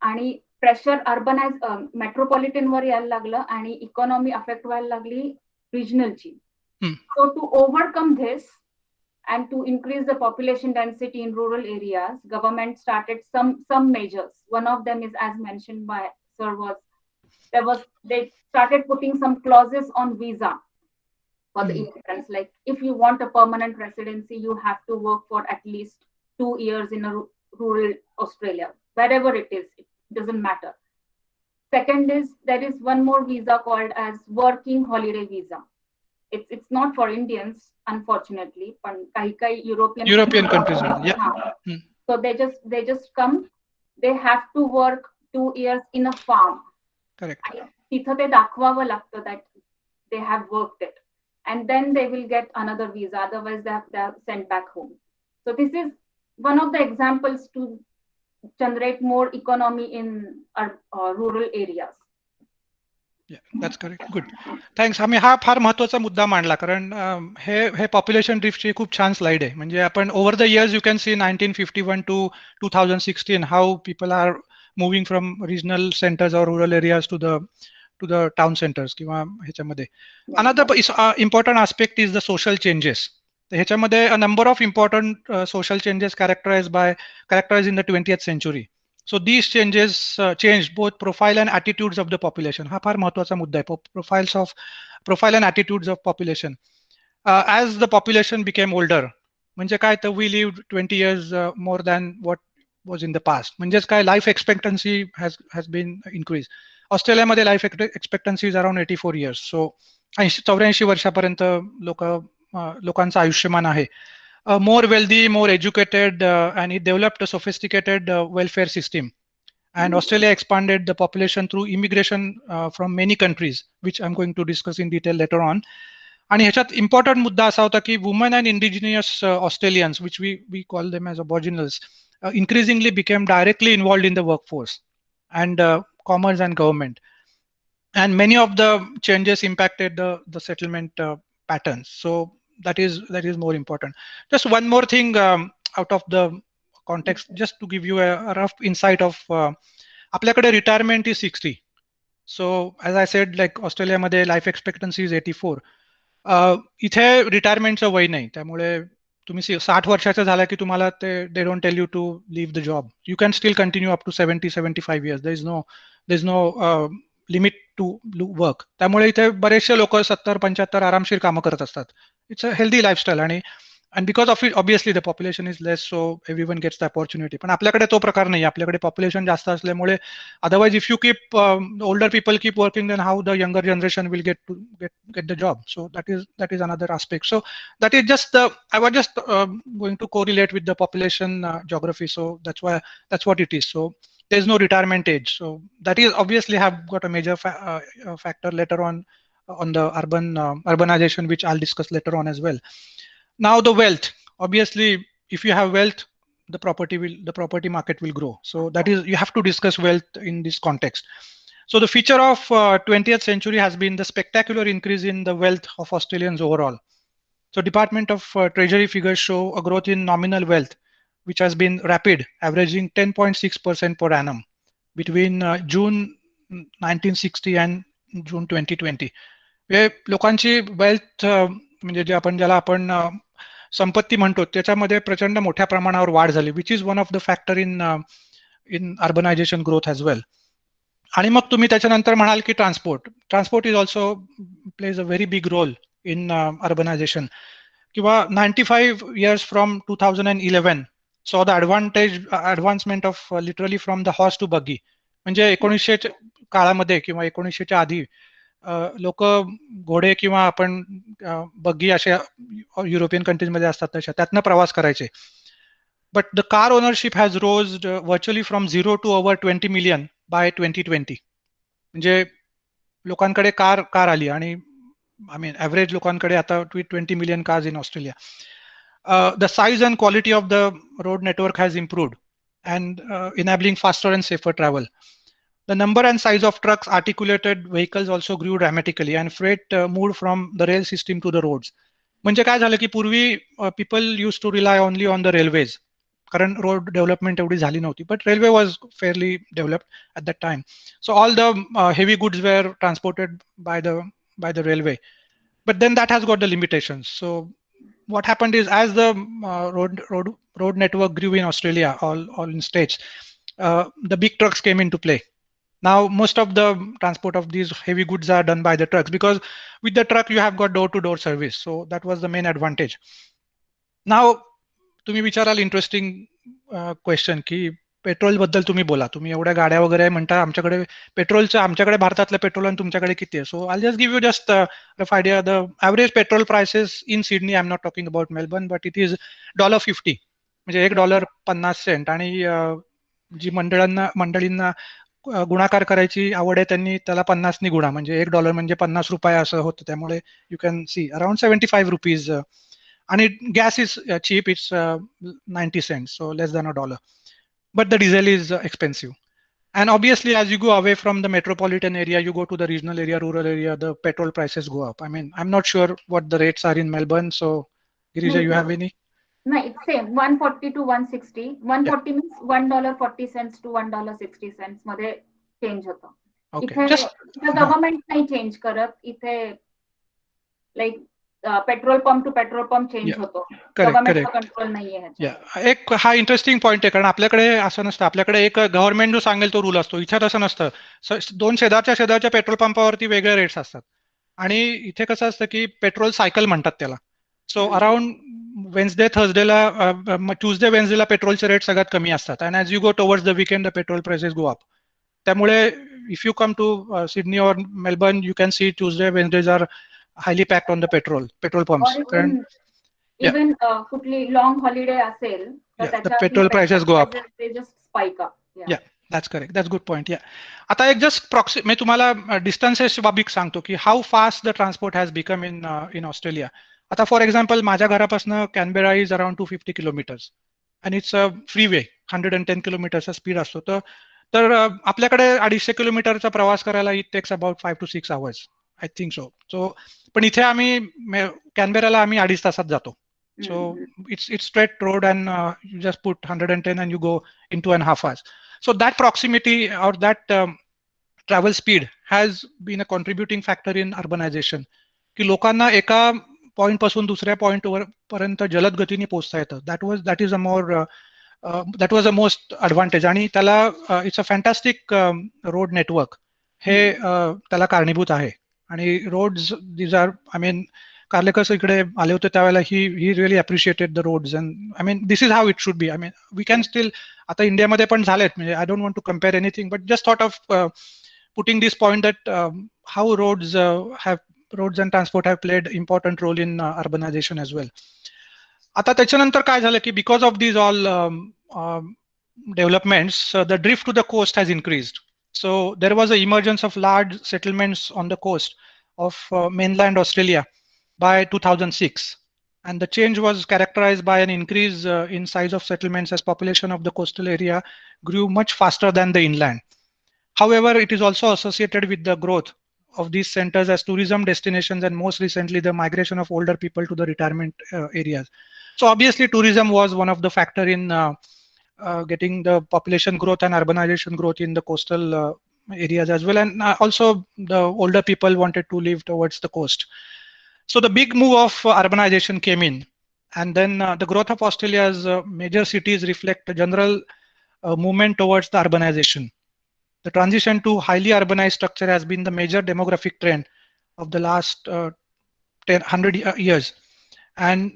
आणि pressure urbanise metropolitan वर यायला लागलं आणि economy affect व्हायला लागली रिजनलची. So to overcome this and to increase the population density in rural areas, government started some measures. One of them is, as mentioned by Sir, they started putting some clauses on visa for the immigrants. Like if you want a permanent residency, you have to work for at least 2 years in a rural Australia, wherever it is, it doesn't matter. Second is there is one more visa called as working holiday visa. It's not for Indians, unfortunately, but European countries. Yeah. So they just come, they have to work 2 years in a farm. Correct. तिथं ते दाखवावं लागतं that they have worked it, and then they will get another visa. Otherwise, they are sent back home. So this is one of the examples to generate more economy in rural areas. Yeah, that's correct. Good. Thanks. आम्ही हा फार महत्त्वाचा मुद्दा मांडला कारण हे population ड्रिफ्टची खूप छान slide आहे. म्हणजे आपण over the years you can see 1951 to 2016 how people are moving from regional centres और rural areas to the town centres किंवा ह्याच्यामध्ये. Another important aspect is the social changes. ह्याच्यामध्ये a number of important social changes characterized in the 20th century. So these changes changed both profile and attitudes of the population. हा फार महत्त्वाचा मुद्दा आहे. Profile and attitudes of population. As the population became older, म्हणजे काय तर we lived 20 years more than what was in the past. म्हणजेच काय life expectancy has been increased. ऑस्ट्रेलियामध्ये life expectancy is around 84 years. So 84 वर्षापर्यंत लोकांचं आयुष्यमान आहे. More wealthy, more educated, and it developed a sophisticated welfare system. And Australia expanded the population through immigration from many countries, which I'm going to discuss in detail later on. आणि ह्याच्यात important मुद्दा असा होता की woman and indigenous Australians, which we call them as aboriginals, increasingly became directly involved in the workforce and commerce and government. And many of the changes impacted the settlement patterns. So that is more important. Just one more thing out of the context, just to give you a rough insight of आपल्याकडे retirement is 60. So as I said, like Australia मध्ये life expectancy is 84. इथे रिटायरमेंटचं वय नाही, त्यामुळे तुम्ही 60 वर्षाचं झाला की तुम्हाला ते they don't tell you to leave the job. You can still continue up to 70-75 years. There is no limit to work. त्यामुळे इथे बरेचसे लोक 70-75 आरामशीर कामं करत असतात. इट्स अ हेल्दी लाईफस्टाईल आणि because of it obviously the population is less, so everyone gets the opportunity. पण आपल्याकडे तो प्रकार नाही. आपल्याकडे पॉप्युलेशन जास्त असल्यामुळे otherwise if you keep older people keep working, then how the younger generation will get the job. So that is another aspect. So that is just I was just going to correlate with the population geography. So that's what it is. So there's no retirement age. So that is obviously have got a major factor later on the urbanization, which I'll discuss later on as well. Now the wealth, obviously if you have wealth, the property market will grow. So that is, you have to discuss wealth in this context. So the feature of 20th century has been the spectacular increase in the wealth of Australians overall. So Department of Treasury figures show a growth in nominal wealth, which has been rapid, averaging 10.6% per annum between June 1960 and June 2020. लोकांची wealth म्हणजे ज्याला आपण संपत्ती म्हणतो त्याच्यामध्ये प्रचंड मोठ्या प्रमाणावर वाढ झाली, which is one of the factor in urbanisation growth as well. आणि मग तुम्ही त्याच्यानंतर म्हणाल की transport is also plays a very big role in urbanisation. किंवा 95 years from 2011 saw the advancement of literally from the horse to buggy. म्हणजे काळामध्ये किंवा 1900च्या आधी लोक घोडे किंवा आपण बग्गी अशा युरोपियन कंट्रीजमध्ये असतात तशा त्यातनं प्रवास करायचे. But the car ownership has rosed virtually from 0 to over 20 million by 2020. म्हणजे लोकांकडे कार आली आणि आय मीन ॲव्हरेज लोकांकडे आता 20 million cars in Australia. The size and quality of the road network has improved and enabling faster and safer travel. The number and size of trucks, articulated vehicles also grew dramatically and freight moved from the rail system to the roads. म्हणजे काय झालं की पूर्वी people used to rely only on the railways कारण road development एवढी झाली नव्हती, but railway was fairly developed at that time. So all the heavy goods were transported by the railway. But then that has got the limitations. So what happened is as the road network grew in Australia, all in states, the big trucks came into play. Now most of the transport of these heavy goods are done by the trucks because with the truck you have got door-to-door service. So that was the main advantage. Now तुम्ही विचाराल interesting question की petrol बद्दल तुम्ही बोला, तुम्ही एवढ्या गाड्या वगैरे म्हणता, आमच्याकडे भारतातलं पेट्रोल आणि तुमच्याकडे किती आहे. So I just give you just rough idea. The average petrol prices in Sydney, I am not talking about Melbourne, but it is $50 म्हणजे $1.50. आणि जी मंडळींना गुणाकार करायची आवड आहे त्यांनी त्याला 50 गुणा, म्हणजे $1 म्हणजे ₹50 असं होतं. त्यामुळे यू कॅन सी अराउंड ₹75. आणि gas is cheap, it's 90 cents, so less than $1. But the diesel is expensive. And obviously, as you go away from the metropolitan area, you go to the regional area, rural area, the petrol prices go up. I mean, I'm not sure what the rates are in Melbourne. So, Girija, you have any? No, it's same. 140 to 160. 140 means $1.40 to $1.60 मध्ये change होतं. Okay. इथे government नाही change करत. इथे like petrol pump to petrol pump change होतो. गव्हर्नमेंटचा control नाहीये. एक हा इंटरेस्टिंग पॉइंट आहे, कारण आपल्याकडे असं नसतं. आपल्याकडे एक गव्हर्नमेंट जो सांगेल तो रूल असतो. इथे तसं नसतं. दोन शेजारच्या पेट्रोल पंपावरती वेगळे रेट्स असतात. आणि इथे कसं असतं की पेट्रोल सायकल म्हणतात त्याला. सो अराउंड वेन्सडे थर्सडेला ट्यूजडे वेन्सडेला पेट्रोलचे रेट सगळ्यात कमी असतात. And as you go towards the weekend the petrol prices go up. त्यामुळे if you come to Sydney or Melbourne, you can see Tuesday Wednesdays are highly packed on the petrol pumps. Even कुठली long holiday असेल तर the petrol prices go up. They just spike up. Yeah, that's correct. That's good point. Yeah. आता एक just मी तुम्हाला distances बाबतीत सांगतो की how fast the transport has become in Australia. आता फॉर एक्झाम्पल माझ्या घरापासून कॅनबेरा इज अराउंड 250 किलोमीटर्स आणि इट्स अ फ्रीवे. 110 किलोमीटरचा स्पीड असतो. तर आपल्याकडे 250 किलोमीटरचा प्रवास करायला it takes about 5 to 6 hours. I think so. पण इथे आम्ही कॅनबेराला 2.5 तासात जातो. So it's straight road and you just put 110 and you go in 2.5 hours. So that proximity or that travel speed has been a contributing factor in urbanization. की लोकांना एका point पासून दुसऱ्या पॉइंट पर्यंत जलद गतीने पोहोचता येतं. that was a most advantage. आणि त्याला it's a fantastic road network हे त्याला कारणीभूत आहे. आणि roads these are, I mean Karlekar इकडे आले होते त्यावेळेला he really appreciated the roads. And I mean this is how it should be. I mean we can still, आता इंडियामध्ये पण झालेत, म्हणजे I don't want to compare anything, but just thought of putting this point that how roads and transport have played important role in urbanisation as well. आता त्याच्यानंतर काय झालं की because of these all developments, the drift to the coast has increased. So there was an emergence of large settlements on the coast of mainland Australia by 2006. And the change was characterized by an increase in size of settlements as population of the coastal area grew much faster than the inland. However, it is also associated with the growth of these centers as tourism destinations and most recently the migration of older people to the retirement areas. So obviously tourism was one of the factor in getting the population growth and urbanization growth in the coastal areas as well. And also the older people wanted to live towards the coast. So the big move of urbanization came in. And then the growth of Australia's major cities reflect a general movement towards the urbanization. The transition to highly urbanized structure has been the major demographic trend of the last 100 years. And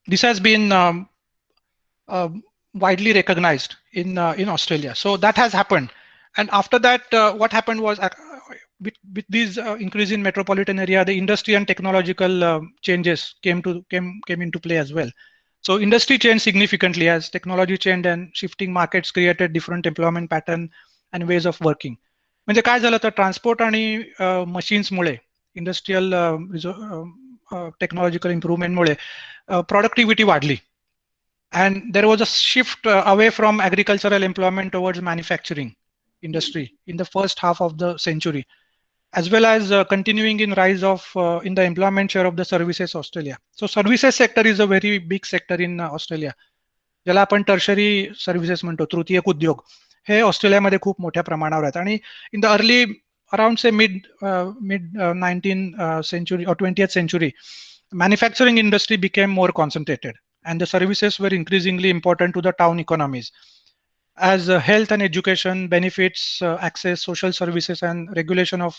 this has been widely recognized in Australia. So that has happened. And after that, what happened was with these increase in metropolitan area, the industry and technological changes came into play as well. So industry changed significantly as technology changed, and shifting markets created different employment pattern and ways of working. म्हणजे काय झालं तर transport आणि मशीन्समुळे industrial technological इम्प्रुव्हमेंटमुळे productivity वाढली. And there was a shift away from agricultural employment towards manufacturing industry in the first half of the century, as well as continuing in rise of in the employment share of the services Australia. So services sector is a very big sector in Australia. ज्याला आपण tertiary services म्हणतो, तृतीयक उद्योग, हे ऑस्ट्रेलियामध्ये खूप मोठ्या प्रमाणावर आहेत. आणि इन द अर्ली अराउंड से mid 19th century or 20th century, manufacturing industry became more concentrated, and the services were increasingly important to the town economies. As health and education, benefits, access, social services, and regulation of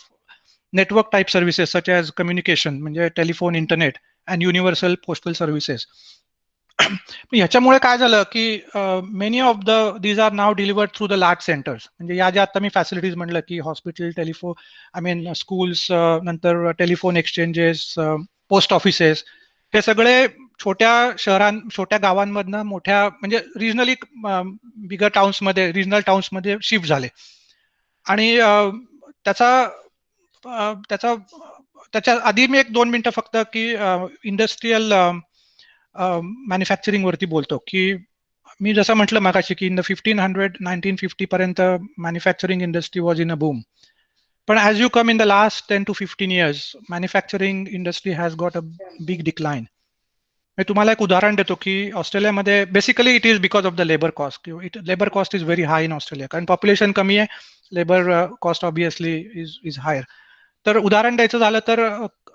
network type services such as communication, म्हणजे telephone, internet, and universal postal services. ह्याच्यामुळे काय झालं की many of these are now delivered through the large centres. म्हणजे या ज्या आता मी फॅसिलिटीज म्हटलं की hospital, telephone, I mean schools, नंतर टेलिफोन एक्सचेंजेस, पोस्ट ऑफिसेस, हे सगळे छोट्या गावांमधनं मोठ्या म्हणजे रिजनली बिगर टाउन्समध्ये, रिजनल टाउन्समध्ये शिफ्ट झाले. आणि त्याच्या आधी मी 1-2 मिनिटं फक्त की इंडस्ट्रीयल मॅन्युफॅक्चरिंग वरती बोलतो की मी जसं म्हटलं मागाशी की इन द 1950 पर्यंत manufacturing industry was in a boom. पण as you come in the last 10 to 15 years, manufacturing industry has got a big decline. मी तुम्हाला एक उदाहरण देतो की ऑस्ट्रेलियामध्ये basically it is because of the labour cost. Labour cost is very high in Australia, कारण population कमी आहे, labour cost obviously is higher. तर उदाहरण द्यायचं झालं तर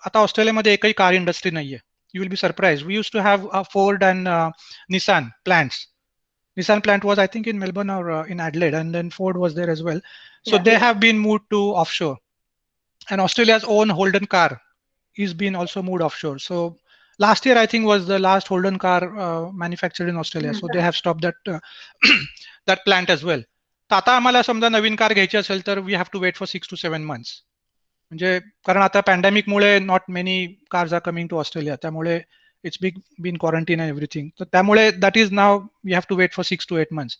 आता ऑस्ट्रेलियामध्ये एकही कार इंडस्ट्री नाहीये. You will be surprised. We used to have Ford and Nissan plants. Nissan plant was, I think, in Melbourne or in Adelaide, and then Ford was there as well. So they have been moved to offshore. And Australia's own Holden car is been also moved offshore. So last year, I think, was the last Holden car manufactured in Australia. So they have stopped that that plant as well. तर आता आम्हाला समजा नवीन car घ्यायची असेल तर we have to wait for 6 to 7 months. म्हणजे कारण आता पॅन्डेमिकमुळे not many cars are coming to Australia, त्यामुळे it's been quarantine and everything. तर त्यामुळे that is now we have to wait for 6 to 8 months.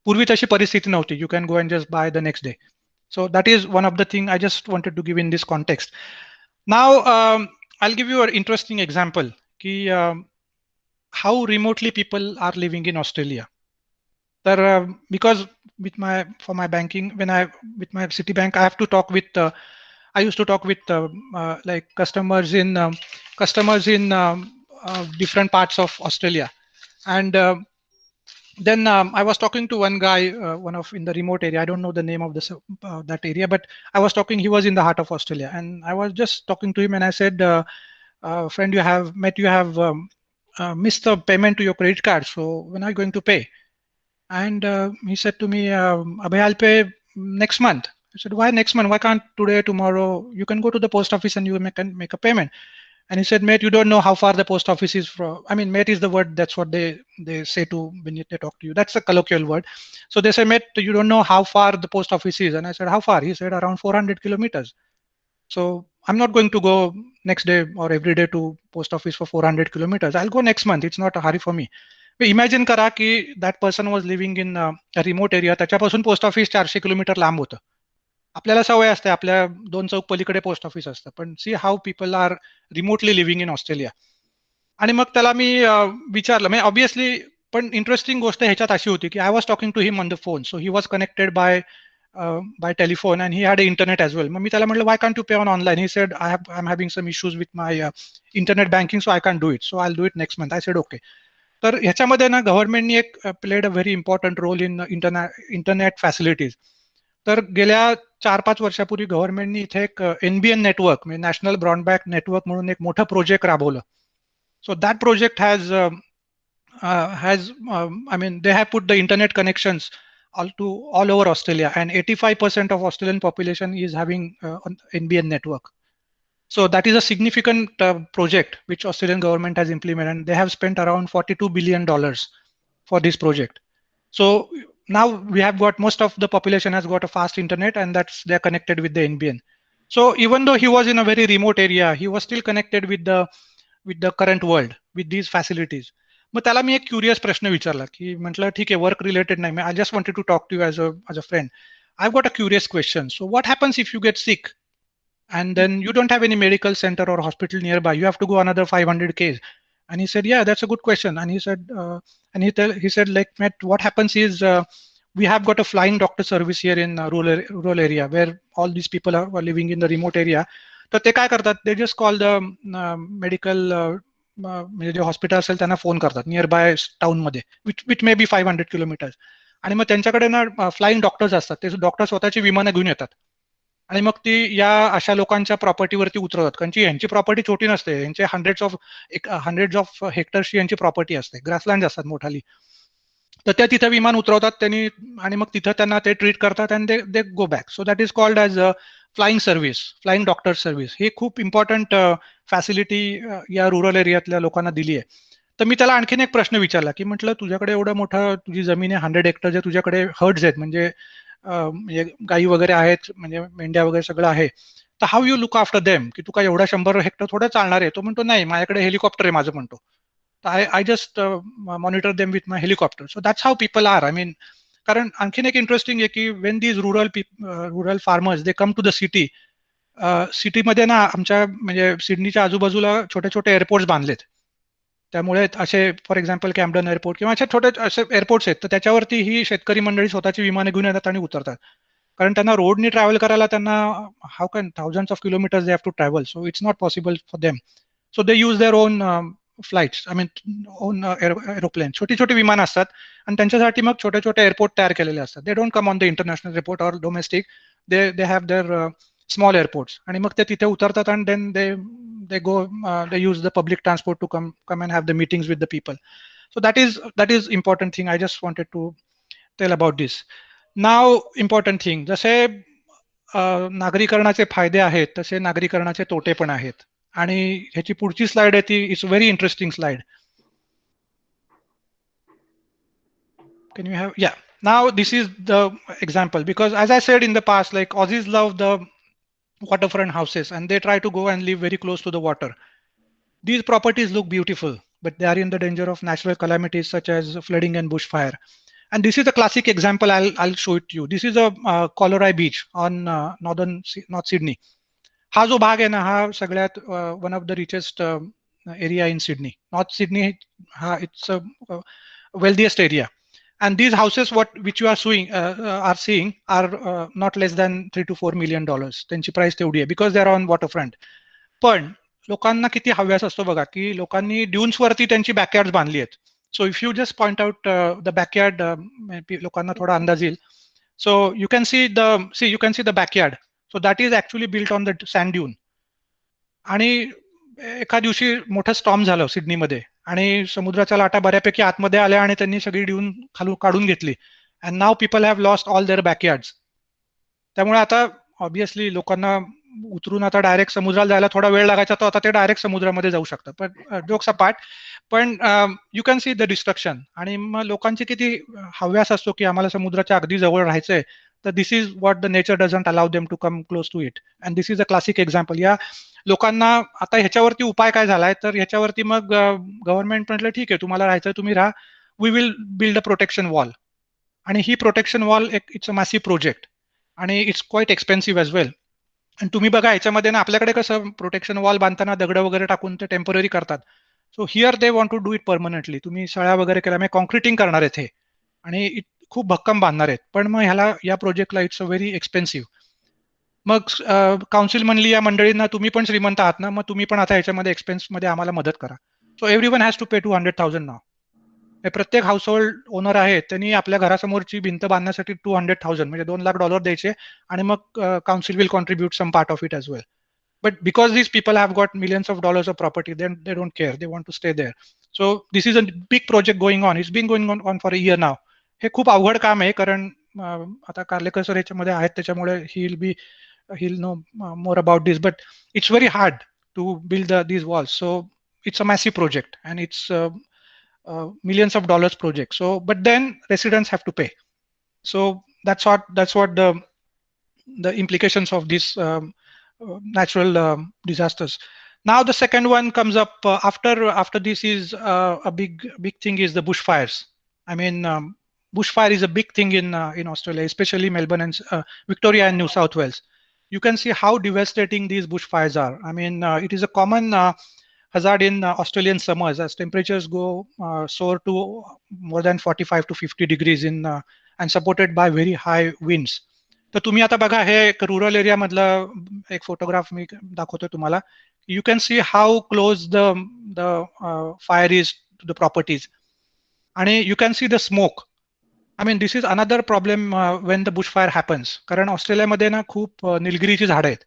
पूर्वी तशी परिस्थिती नव्हती. You can go and just buy the next day. So that is one of the thing I just wanted to give in this context. Now I give you a interesting example की how remotely people are living in Australia. तर because for my banking, with my Citibank, I have to talk with I used to talk with like customers in different parts of Australia, and then I was talking to one guy, one of in the remote area. I don't know the name of that area, but I was talking. He was in the heart of Australia, and I was just talking to him, and I said, "Friend, you have missed the payment to your credit card. So when are you going to pay?" And he said to me, "Abhay, I'll pay next month." I said, "Why next month? Why can't today, tomorrow? You can go to the post office and you can make a payment." And he said, "Mate, you don't know how far the post office is from." I mean, mate is the word, that's what they say to when they talk to you. That's a colloquial word. So they say, "Mate, you don't know how far the post office is." And I said, "How far?" He said, "Around 400 kilometers." So I'm not going to go next day or every day to post office for 400 kilometers. I'll go next month. It's not a hurry for me. Imagine करा की that person was living in remote area, त्याच्यापासून post office 400 kilometre लांब होतं. आपल्याला सवय असते, आपल्या 2 चौक पलीकडे पोस्ट ऑफिस असतं, पण see how people are remotely living in Australia. आणि मग त्याला मी विचारलं, म्हणजे ऑब्विसली, पण इंटरेस्टिंग गोष्ट ह्याच्यात अशी होती की I was talking to him on the phone. So he was connected by telephone and he had internet as well. मग मी त्याला म्हटलं, "why can't you pay on online?" He said, I am having some issues with my internet banking, so I can do it. So I do it next month. I said okay. तर ह्याच्यामध्ये ना गव्हर्नमेंटनी एक played a very important role in internet facilities. तर गेल्या 4-5 वर्षापूर्वी गव्हर्नमेंटनी इथे एक NBN नेटवर्क, म्हणजे नॅशनल ब्रॉडबँड नेटवर्क म्हणून एक मोठं प्रोजेक्ट राबवलं. So that project has I mean, they have put the internet connections all over Australia, and 85% of Australian population is having NBN network. So that is a significant project which Australian government has implemented, and they have spent around $42 billion for this project. So now we have got most of the population has got a fast internet, and they're connected with the NBN. So even though he was in a very remote area, he was still connected with the current world with these facilities. मग त्याला मी एक curious प्रश्न विचारला की म्हटलं ठीक आहे work related नाही I just wanted to talk to you as a friend I got a curious question so what happens if you get sick and then you don't have any medical center or hospital nearby, you have to go another 500 k's. And he said, yeah, that's a good question. And he said, he said, like, Matt, what happens is we have got a flying doctor service here in rural area where all these people are living in the remote area. तर ते काय करतात, they just call the medical म्हणजे जे hospital असेल त्यांना phone करतात near by town मध्ये विच may be 500 kilometres. आणि मग त्यांच्याकडे ना फ्लाइंग डॉक्टर्स असतात, ते डॉक्टर स्वतःची विमानं घेऊन येतात आणि मग ती या अशा लोकांच्या प्रॉपर्टीवरती उतरवतात. कारण यांची प्रॉपर्टी छोटी नसते, यांचे हंड्रेड्स ऑफ हेक्टर्सची यांची प्रॉपर्टी असते, ग्रासलँड असतात मोठाली. तर त्या तिथे विमान उतरवतात त्यांनी आणि मग तिथं त्यांना ते ट्रीट करतात आणि they go back. So that is called as flying service, flying doctor service. ही खूप इम्पॉर्टंट फॅसिलिटी या रुरल एरियातल्या लोकांना दिली आहे. तर मी त्याला आणखीन एक प्रश्न विचारला की म्हटलं तुझ्याकडे एवढं मोठं तुझी जमीन आहे 100 हेक्टर आहे, तुझ्याकडे हर्ड्स आहेत म्हणजे गायी वगैरे आहेत, म्हणजे मेंढ्या वगैरे सगळं आहे, तर how you look after them, की तू काय एवढा 100 हेक्टर थोडं चालणार आहे. तो म्हणतो नाही माझ्याकडे हेलिकॉप्टर आहे माझं, म्हणतो I just monitor them with my helicopter. So that's how people are. I mean, कारण आणखीन एक इंटरेस्टिंग आहे की when these rural farmers they come to the city, सिटीमध्ये ना आमच्या म्हणजे सिडनीच्या आजूबाजूला छोटे छोटे एअरपोर्ट्स बांधलेत. त्यामुळे असे फॉर एक्झाम्पल कॅम्पडन एअरपोर्ट किंवा असे छोटे असे एअरपोर्ट्स आहेत, तर त्याच्यावरती ही शेतकरी मंडळी स्वतःची विमानं घेऊन येतात आणि उतरतात. कारण त्यांना रोडनी ट्रॅव्हल करायला त्यांना how can thousands of kilometres they have to travel, so it's not possible for them. So they use their own flights, I mean own aeroplane. छोटी छोटी विमानं असतात आणि त्यांच्यासाठी मग छोटे छोटे एअरपोर्ट तयार केलेले असतात. They don't come on the international airport or domestic, they have there small airports. आणि मग ते तिथे उतरतात आणि then they go they use the public transport to come and have the meetings with the people. So that is important thing I just wanted to tell about this. Now important thing, जसे नागरीकरणाचे फायदे आहेत तसे नागरीकरणाचे तोटे पण आहेत. आणि ह्याची पुढची स्लाइड आहे ती it's very interesting slide. Can you have, yeah, now this is the example, because as I said in the past, like Aussies love the waterfront houses and they try to go and live very close to the water. These properties look beautiful, but they are in the danger of natural calamities such as flooding and bushfire. And this is a classic example. I'll show it to you. This is a Collaroy beach on North Sydney. हा जो भाग आहे ना हा सगळ्यात one of the richest area in Sydney. North Sydney हा it's a wealthiest area, and these houses which you are seeing are not less than $3 to $4 million. त्यांची price तेवढी आहे because they are on waterfront. पण लोकांना किती हव्यास असतो बघा की लोकांनी ड्यून्स वरती त्यांची बॅकयार्ड बांधली आहेत. So if you just point out the backyard, लोकांना थोडा अंदाज येईल. So you can see the backyard. So that is actually built on the sand dune. आणि एका दिवशी मोठं स्टॉर्म झालं सिडनीमध्ये आणि समुद्राच्या लाटा बऱ्यापैकी आतमध्ये आल्या आणि त्यांनी सगळी ड्यून खालून काढून घेतली. And now people have lost all their backyards. त्यामुळे आता ऑब्व्हियसली लोकांना उतरून आता डायरेक्ट समुद्राला जायला थोडा वेळ लागायचा, तर आता ते डायरेक्ट समुद्रामध्ये जाऊ शकतात. पण जोक्स अपार्ट, पण you can see the destruction. आणि मग लोकांची किती हव्यास असतो की आम्हाला समुद्राच्या अगदी जवळ राहायचंय, तर this is what the nature doesn't allow them to come close to it. And this is a classic example. या लोकांना आता ह्याच्यावरती उपाय काय झालाय, तर ह्याच्यावरती मग गव्हर्नमेंट म्हटलं ठीक आहे तुम्हाला राहायचंय तुम्ही राहा, we will build a protection wall. आणि ही protection wall it's a massive project आणि it's quite expensive as well. आणि तुम्ही बघा याच्यामध्ये ना आपल्याकडे कसं प्रोटेक्शन वॉल बांधताना दगड वगैरे टाकून ते टेम्पररी करतात. So here they want to do it permanently. तुम्ही सळ्या वगैरे केल्या म्हणजे कॉन्क्रिटिंग करणार आहेत हे आणि खूप भक्कम बांधणार आहेत. पण मग ह्याला या प्रोजेक्टला it's a very expensive. Mug council म्हणली या मंडळींना तुम्ही पण श्रीमंत आहात ना, मग तुम्ही पण आता ह्याच्यामध्ये एक्सपेन्स मध्ये आम्हाला मदत करा. सो एव्हरीवन हॅज टू पे $200,000 नाव. प्रत्येक हाऊस होल्ड ओनर आहे त्यांनी आपल्या घरासमोरची भिंत बांधण्यासाठी $200,000 म्हणजे $2 लाख द्यायचे आणि मग council will contribute some part of it as well. But because these people have got millions of dollars of property, then they don't care. They want to stay there. So this is a big project going on. It's been going on for a year now. हे खूप अवघड काम आहे कारण आता Karlekar sir याच्यामध्ये आहेत त्याच्यामुळे he'll know more about this. But it's very hard to build these walls. So it's a massive project and it's millions of dollars project. So but then residents have to pay. So that's what the implications of these natural disasters. Now the second one comes up after this is a big thing is the bushfires. I mean, bushfire is a big thing in Australia, especially Melbourne and Victoria and New South Wales. You can see how devastating these bushfires are. I mean, it is a common hazard in Australian summers as temperatures go soar to more than 45 to 50 degrees and supported by very high winds. तर तुम्ही आता बघा हे एक rural area मधलं एक photograph मी दाखवतो तुम्हाला. You can see how close the fire is to the properties, and you can see the smoke. I mean, this is another problem when the bushfire happens. कारण ऑस्ट्रेलियामध्ये ना खूप निलगिरीची झाडं आहेत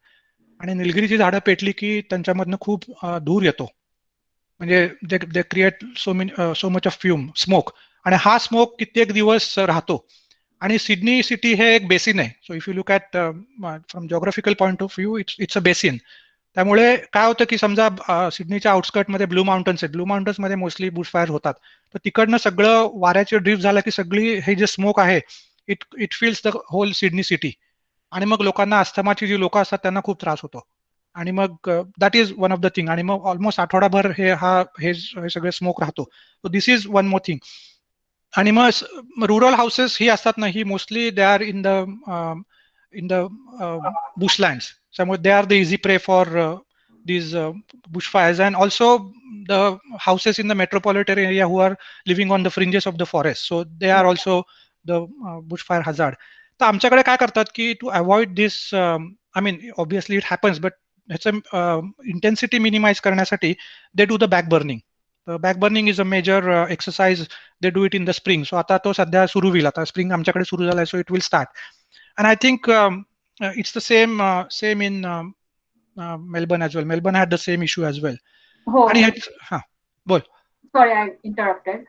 आणि निलगिरीची झाडं पेटली की त्यांच्यामधनं खूप धूर येतो. म्हणजे they create so much of fume smoke, आणि हा स्मोक कित्येक दिवस राहतो. आणि सिडनी सिटी हे एक बेसिन आहे. So if you look at from geographical point of view it's a basin. त्यामुळे काय होतं की समजा सिडनीच्या आउटस्कर्टमध्ये ब्लू माउंटन्स आहेत, ब्लू माउंटन्समध्ये मोस्टली बुशफायर होतात. तर तिकडनं सगळं वाऱ्याचे ड्रिफ्ट झालं की सगळी हे जे स्मोक आहे it fills the whole Sydney city, आणि मग लोकांना अस्थमाची जी लोक असतात त्यांना खूप त्रास होतो. आणि मग that is one of the thing. आणि मग ऑलमोस्ट आठवडाभर हे सगळे स्मोक राहतो. So this is one more thing. आणि मग रुरल हाऊसेस ही असतात ना, ही mostly they are in the bushlands. त्यामुळे they are the easy prey for these bushfires, and also the houses in the metropolitan area who are living on the fringes of the forest, so they are also the bushfire hazard. तर आमच्याकडे काय करतात की to avoid this, I mean obviously it happens, but ह्याचं intensity minimize करण्यासाठी they do the back burning. Back burning is a major exercise. They do it in the spring. So आता तो सध्या सुरू होईल. आता स्प्रिंग आमच्याकडे सुरू झालाय, so it will start. And I think it's the same in Melbourne as well. Melbourne had the same issue as well. आणि बोल. Sorry, I interrupted.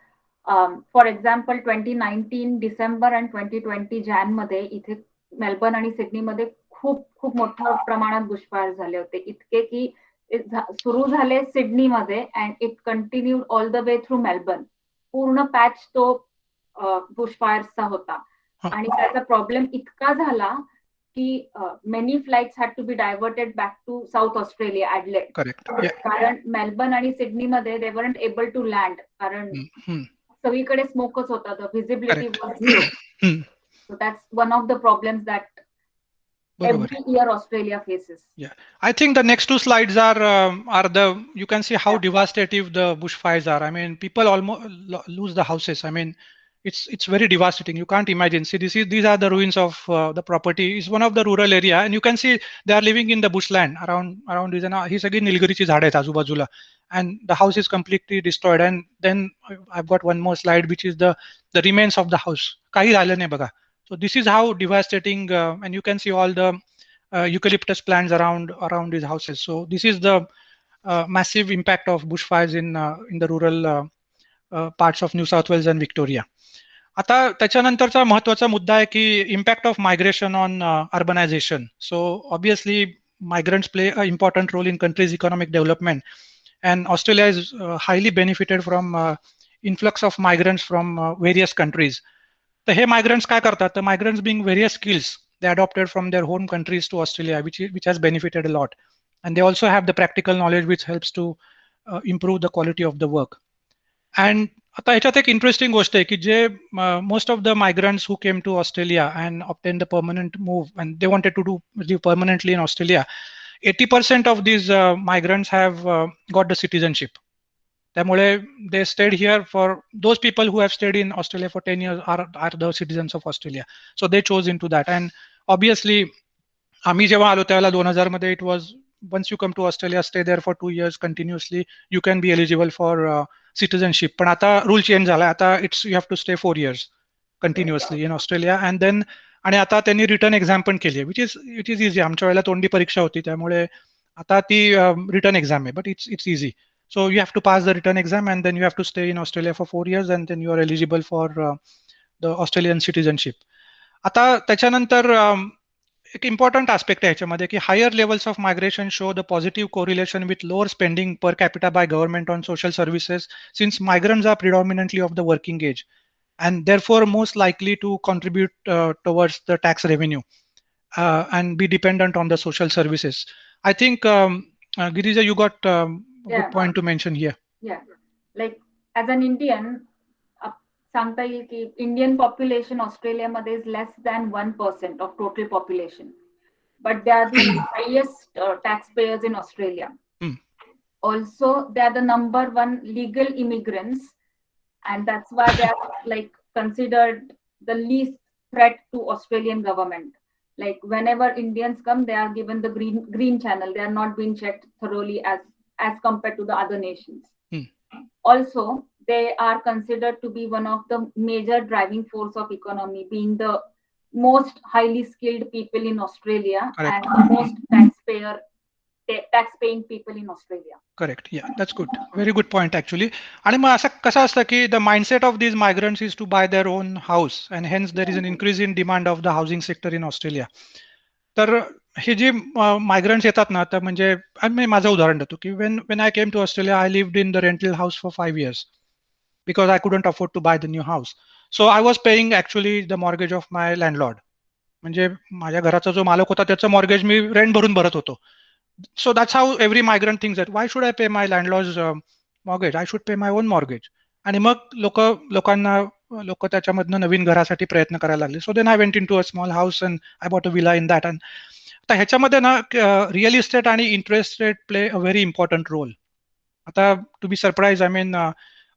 For example, 2019 December and 2020 Jan मध्ये इथे मेलबर्न आणि Sydney मध्ये खूप मोठ्या प्रमाणात bushfire झाले होते. इतके की सुरू झाले सिडनी मध्ये and it continued all the way through Melbourne. पूर्ण पॅच तो बुशफायर्सचा होता. आणि त्याचा प्रॉब्लेम इतका झाला की many flights had to be diverted back to South Australia, Adelaide. कारण मेलबर्न आणि सिडनी मध्ये they weren't able to land, कारण सगळीकडे स्मोकच होता. The visibility was zero. So that's one of the problems that every year Australia faces. Yeah, I think the next two slides are the, you can see how devastating the bushfires are. I mean, people almost lose the houses. I mean, it's very devastating. You can't imagine. See, these are the ruins of the property. It's one of the rural area, and you can see they are living in the bushland around this. And he's again nilgirichi झाडं आहेत आजूबाजूला, and the house is completely destroyed. And then I've got one more slide, which is the remains of the house. काही राहिलं नाही बघा. So this is how devastating, and you can see all the eucalyptus plants around these houses. So this is the massive impact of bushfires in the rural parts of New South Wales and Victoria. आता त्याच्यानंतरचा महत्त्वाचा मुद्दा आहे की impact of migration on urbanization. So obviously migrants play an important role in countries' economic development, and Australia is highly benefited from influx of migrants from various countries. तर हे migrants काय करतात, तर migrants bring various skills they adopted from their home countries to Australia, which has benefited a lot, and they also have the practical knowledge which helps to improve the quality of the work. And आता ह्याच्यात एक interesting गोष्ट आहे की जे most of the migrants who came to Australia and obtained the permanent move and they wanted to live permanently in Australia, 80% of these migrants have got the citizenship. त्यामुळे they stayed here. For those people who have stayed in Australia for 10 years are the citizens of Australia. So they chose into that. And obviously आम्ही जेव्हा आलो त्यावेळेला 2000 मध्ये it was, once you come to Australia, stay there for 2 years continuously, you can be eligible for citizenship. पण आता rule change झाला. आता you have to stay 4 years continuously in Australia, and then आणि आता त्यांनी रिटर्न एक्झाम पण केली आहे, which is easy. आमच्या वेळेला तोंडी परीक्षा होती, त्यामुळे आता ती रिटर्न एक्झाम आहे, but it's easy. So you have to pass the return exam, and then you have to stay in Australia for 4 years, and then you are eligible for the Australian citizenship. आता त्याच्यानंतर एक important aspect आहे ह्याच्यामध्ये की higher levels of migration show the positive correlation with lower spending per capita by government on social services, since migrants are predominantly of the working age. and therefore most likely to contribute towards the tax revenue and be dependent on the social services. I think Girija, you got a good point to mention here. Yeah, like as an Indian, सांगता येईल की Indian population ऑस्ट्रेलियामध्ये is less than 1% of total population, but they are the highest taxpayers in Australia. Also, they are the number one legal immigrants, and that's why they are like considered the least threat to Australian government. Like whenever Indians come, they are given the green channel. They are not being checked thoroughly as compared to the other nations. Also, they are considered to be one of the major driving force of economy, being the most highly skilled people in Australia. Correct. And the most tax-paying people in Australia. Correct. Yeah, that's good. Very good point actually. आणि मग असं कसं असतं की the mindset of these migrants is to buy their own house, and hence there is an increase in demand of the housing sector in Australia. तर हे जे migrants येतात ना, तर म्हणजे मी माझं उदाहरण देतो की when I came to Australia, I lived in the rental house for 5 years because I couldn't afford to buy the new house. So I was paying actually the mortgage of my landlord. म्हणजे माझ्या घराचा जो मालक होता त्याचं mortgage मी rent भरून भरत होतो. So that's how every migrant thinks that why should I pay my landlord's mortgage? I should pay my own mortgage. आणि मग लोक त्याच्यामधनं नवीन घरासाठी प्रयत्न करायला लागले. So then I went into a small house and I bought a villa in that. And आता ह्याच्यामध्ये ना रिअल इस्टेट आणि interest rate play a very important role. आता to be surprise, I mean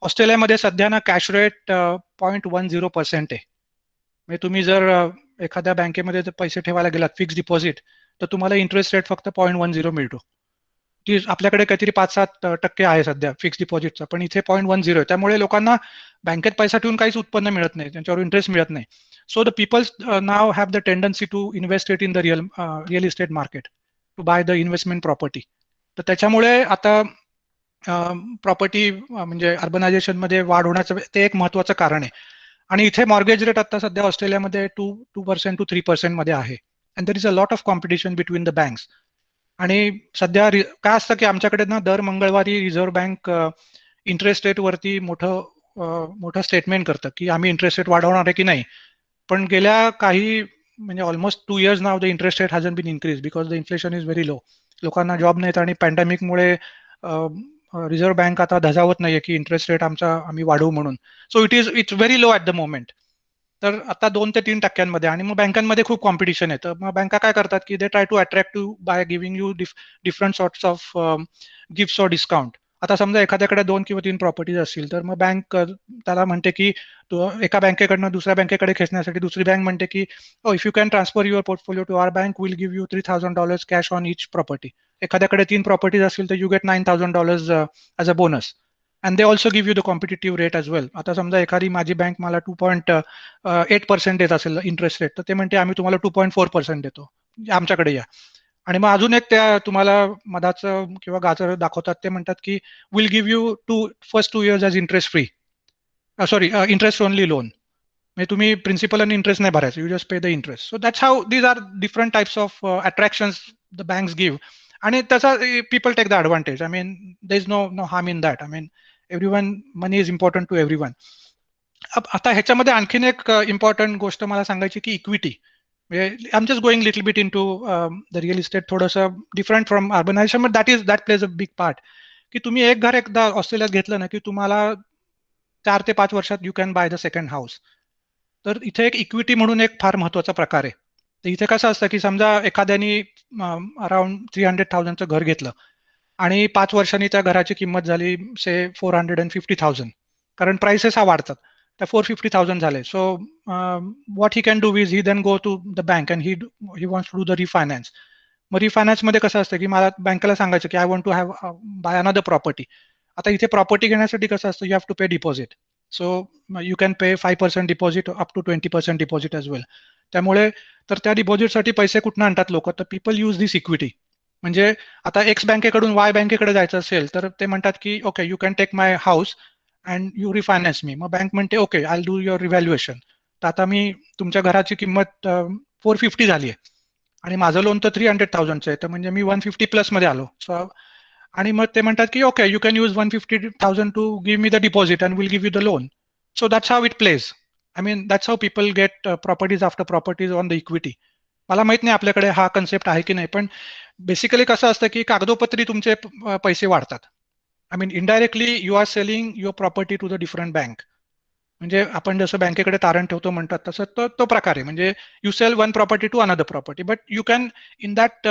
ऑस्ट्रेलियामध्ये सध्या ना कॅश रेट 0.10% आहे. म्हणजे तुम्ही जर एखाद्या बँकेमध्ये जर पैसे ठेवायला गेलात फिक्स डिपॉझिट, तर तुम्हाला इंटरेस्ट रेट फक्त 0.10 मिळतो. ती आपल्याकडे काहीतरी 5-7% आहे सध्या फिक्स डिपॉझिटचा, पण इथे 0.10 आहे. त्यामुळे लोकांना बँकेत पैसा ठेवून काहीच उत्पन्न मिळत नाही, त्यांच्यावर इंटरेस्ट मिळत नाही. So the peoples now have the tendency to invest it in the real estate market to buy the investment property. तर त्याच्यामुळे आता प्रॉपर्टी म्हणजे अर्बनायझेशन मध्ये वाढ होण्याचं ते एक महत्वाचं कारण आहे. आणि इथे मॉर्गेज रेट आता सध्या ऑस्ट्रेलियामध्ये 2% to 3% मध्ये आहे. And there is a lot of competition between the banks. आणि सध्या काय असतं की आमच्याकडे ना दर मंगळवारी रिझर्व्ह बँक इंटरेस्ट रेट वरती मोठं स्टेटमेंट करतं की आम्ही इंटरेस्ट रेट वाढवणार आहे की नाही. पण गेल्या काही म्हणजे almost 2 years now the interest rate hasn't been increase because the inflation is very low. लोकांना जॉब नाहीत आणि पॅन्डेमिकमुळे रिझर्व्ह बँक आता धजावत नाहीये की इंटरेस्ट रेट आम्ही वाढवू म्हणून. So it's very low at the moment. तर आता 2 ते 3% आणि मग बँकांमध्ये खूप कॉम्पिटिशन आहे. तर मग बँका काय करतात की they try to attract to by giving you different sorts of gifts or discount. आता समजा एखाद्याकडे 2 किंवा 3 प्रॉपर्टीज असतील तर मग बँक त्याला म्हणते की एका बँकेकडनं दुसऱ्या बँकेकडे खेचण्यासाठी दुसरी बँक म्हणते की if you can transfer your portfolio to our bank will give you $3,000 cash on each property. एखाद्याकडे 3 प्रॉपर्टीज असतील तर you get $9,000 as a bonus. And they also give you the competitive rate as well. आता समजा एखादी माझी bank मला 2.8% देत असेल इंटरेस्ट रेट, तर ते म्हणते आम्ही तुम्हाला 2.4% देतो, आमच्याकडे या. आणि मग अजून एक त्या तुम्हाला मधाचं किंवा गाजर दाखवतात, ते म्हणतात की will give you first 2 years as interest free, sorry interest only loan. म्हणजे तुम्ही प्रिन्सिपल आणि इंटरेस्ट नाही भरायचं, you just pay the interest. So that's how these are different types of attractions the banks give. आणि त्याचा people take the advantage. I mean there is no harm in that. I mean everyone, money is important to everyone. आता ह्याच्यामध्ये आणखीन एक इम्पॉर्टंट गोष्ट मला सांगायची की equity. I am just going little bit into the real estate, थोडंसं different from urbanization, but that plays a big part. की तुम्ही एक घर एकदा ऑस्ट्रेलियात घेतलं ना की तुम्हाला 4 ते 5 वर्षात you can by the second house. तर इथे एक इक्विटी म्हणून एक फार महत्वाचा प्रकार आहे. तर इथे कसं असतं की समजा एखाद्यानी अराउंड 300,000चं घर घेतलं आणि 5 वर्षांनी त्या घराची किंमत झाली से 450,000, कारण प्राइसेस हा वाढतात. तर 450,000 झाले. So what he can do is he then go to the bank and he wants to do the refinance. मग रिफायनान्समध्ये कसं असतं की मला बँकेला सांगायचं की I want to have buy another property. आता इथे प्रॉपर्टी घेण्यासाठी कसं असतं, you have to pay deposit. So you can pay 5% deposit up to 20% deposit as well. त्यामुळे तर त्या डिपॉझिटसाठी पैसे कुठून आणतात लोक, तर पीपल यूज दिस इक्विटी. म्हणजे आता एक्स बँकेकडून वाय बँकेकडे जायचं असेल तर ते म्हणतात की okay you can take my house and you refinance me. मग बँक म्हणते okay I do your revaluation. तर आता मी तुमच्या घराची किंमत 450 झाली आहे आणि माझं लोन तर 300,000चं आहे, तर म्हणजे मी 150 प्लस मध्ये आलो. सो आणि मग ते म्हणतात की okay you can use 150,000 to give me the deposit and will give you the loan. So that's how it plays. I mean that's how people get properties after properties on the equity. मला माहित नाही आपल्याकडे हा concept आहे की नाही, पण basically कसं असतं की कागदोपत्री तुमचे पैसे वाढतात. I mean indirectly you are selling your property to the different bank. म्हणजे आपण जसं बँकेकडे तारण ठेवतो म्हणतात तसं तो प्रकार आहे. म्हणजे you sell one property to another property, but you can in that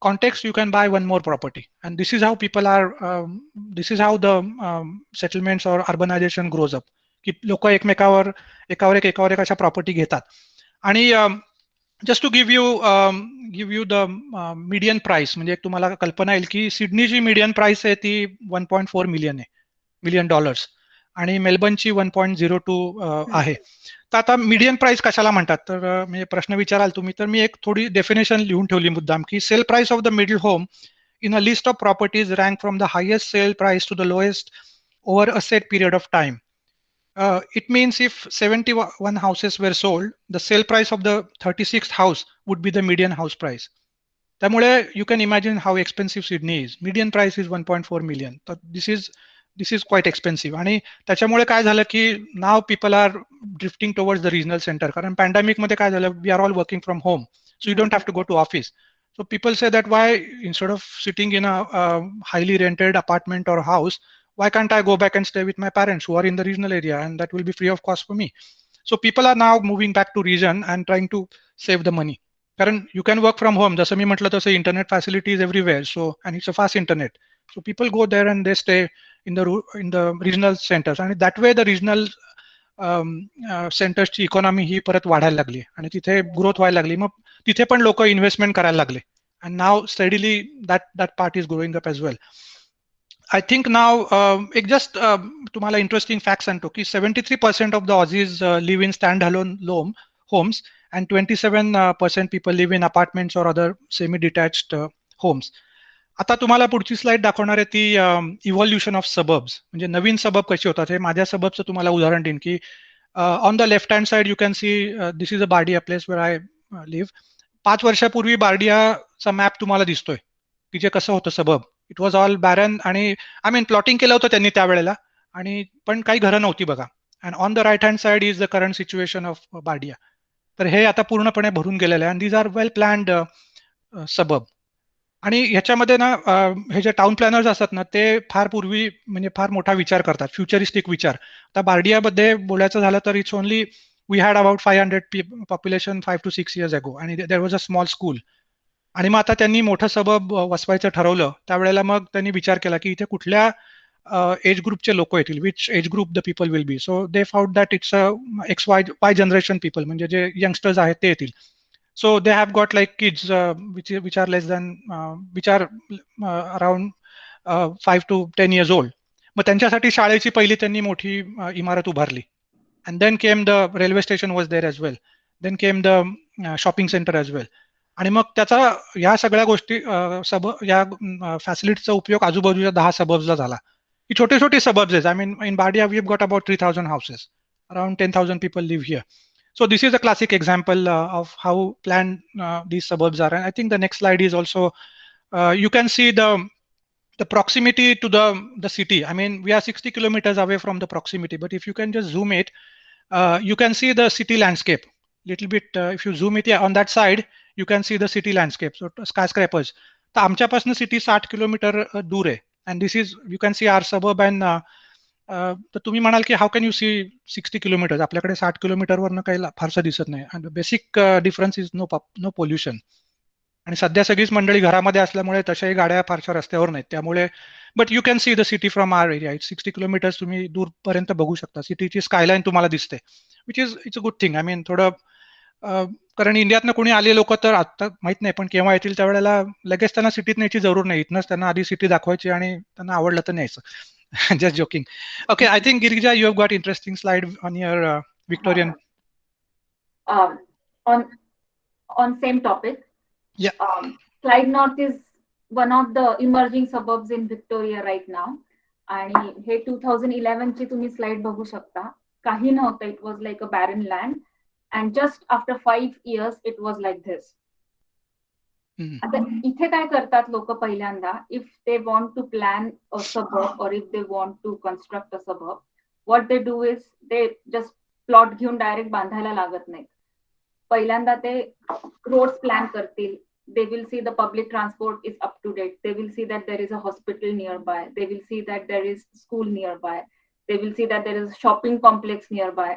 context you can buy one more property, and this is how people are this is how the settlements or urbanization grows up, की लोक एकावर एक अशा property घेतात. आणि just to give you the median price, म्हणजे तुम्हाला कल्पना येईल की सिडनीची मीडियन प्राइस आहे ती 1.4 मिलियन डॉलर्स आणि मेलबर्नची 1.02 आहे. तर आता मीडियन प्राइस कशाला म्हणतात, तर म्हणजे प्रश्न विचाराल तुम्ही, तर मी एक थोडी डेफिनेशन लिहून ठेवली मुद्दाम, की sale price of the middle home in a list of properties rank from the highest sale price to the lowest over a set period of time. It means if 71 houses were sold, the sale price of the 36th house would be the median house price. त्यामुळे you can imagine how expensive Sydney is. Median price is 1.4 million. So this is quite expensive. आणि त्याच्यामुळे काय झालं की now people are drifting towards the regional center. कारण pandemic मध्ये काय झालं, we are all working from home, so you don't have to go to office. So people say that why, instead of sitting in a highly rented apartment or house, why can't I go back and stay with my parents who are in the regional area, and that will be free of cost for me. So people are now moving back to region and trying to save the money. कारण you can work from home, जसं मी म्हटलं तसं internet facilities everywhere, so and it's a fast internet. So people go there and they stay in the regional centers, and that way the regional सेंटर्सची economy ही परत वाढायला लागली आणि तिथे ग्रोथ व्हायला लागली. मग तिथे पण लोक इन्व्हेस्टमेंट करायला लागले, and now steadily that part is growing up as well. I think now एक जस्ट तुम्हाला इंटरेस्टिंग फॅक्ट सांगतो की 73% of the Aussies live in stand alone homes and 27% people live in apartments or other semi detached homes. आता तुम्हाला पुढची slide दाखवणार आहे ती इव्हॉल्युशन ऑफ सबब्स, म्हणजे नवीन सबब कसे होतात. हे माझ्या सबबचं तुम्हाला उदाहरण देईन की on the left hand side you can see this is a Bardia place where I live. 5 वर्षापूर्वी बार्डियाचा मॅप तुम्हाला दिसतोय की जे कसं होतं सबब. इट वॉज ऑल बॅरन, आणि आय मीन प्लॉटिंग केलं होतं त्यांनी त्यावेळेला, आणि पण काही घरं नव्हती बघा. And on the right hand side is the current situation of Bardia. तर हे आता पूर्णपणे भरून गेलेलं आहे, and these are well planned suburb. आणि ह्याच्यामध्ये ना हे जे टाउन प्लॅनर्स असतात ना, ते फार पूर्वी म्हणजे फार मोठा विचार करतात, फ्युचरिस्टिक विचार. आता बार्डियामध्ये बोलायचं झालं तर it's only we had about 500 population 5 to 6 years ago, आणि there was a small school. आणि मग आता त्यांनी मोठं सबब वसवायचं ठरवलं. त्यावेळेला मग त्यांनी विचार केला की इथे कुठल्या एज ग्रुपचे लोक येतील, which age group the people will be. So they found that it's Y generation people, म्हणजे जे यंगस्टर्स आहेत ते येतील. So they have got like kids which are less than which are around 5 to 10 years old. मग त्यांच्यासाठी शाळेची पहिली त्यांनी मोठी इमारत उभारली. And then came the railway station was there as well. Then came the shopping center as well. आणि मग त्याचा या सगळ्या गोष्टी या फॅसिलिटीचा उपयोग आजूबाजूच्या 10 सबब्सला झाला. ही छोटे छोटे सबब्स आहेत. I mean in Bardia we have got about 3,000 houses, around 10,000 people live here. So this is a classic example of how planned these suburbs are. And I think the next slide is also you can see the proximity to the city. I mean, we are 60 kilometers away from the proximity, but if you can just zoom it, you can see the city landscape little bit. If you zoom it on that side, you can see the city landscape. So skyscrapers. तर आमच्यापासून city 60 kilometre दूर आहे, and this is you can see our suburb. And तर तुम्ही म्हणाल की how can you see 60 kilometre, आपल्याकडे 60 किलोमीटरवरनं काही फारसं दिसत नाही. आणि basic difference is no pollution. आणि सध्या सगळीच मंडळी घरामध्ये असल्यामुळे तशाही गाड्या फारशा रस्त्यावर नाहीत, त्यामुळे but you can see the city from our area. It's 60 kilometres तुम्ही दूरपर्यंत बघू शकता. सिटीची स्कायलाईन तुम्हाला दिसते, which is it's a good thing. I mean थोडं कारण इंडियातनं कोणी आले लोक तर आता माहित नाही, पण केव्हा येतील त्यावेळेला लगेच त्यांना सिटीत न्यायची जरूर नाही. इथनंच त्यांना आधी सिटी दाखवायची आणि त्यांना आवडलं तर न्यायचं. Just joking. Okay, I think Girija, you have got interesting slide on your Victorian. On same topic. Yeah. Clyde North is one of the emerging suburbs in Victoria right now. आणि हे 2011 ची तुम्ही slide बघू शकता. काही नव्हतं, it was like a barren land, and just after 5 years it was like this. आता इथे काय करतात लोक पहिल्यांदा, if they want to plan a suburb or if they want to construct a suburb, what they do is they just plot घेऊन direct बांधायला लागत नाही. पहिल्यांदा ते रोड्स प्लॅन करतील. They will see the public transport is up to date. They will see that there is a hospital nearby. They will see that there is school nearby. They will see that there is a shopping complex nearby.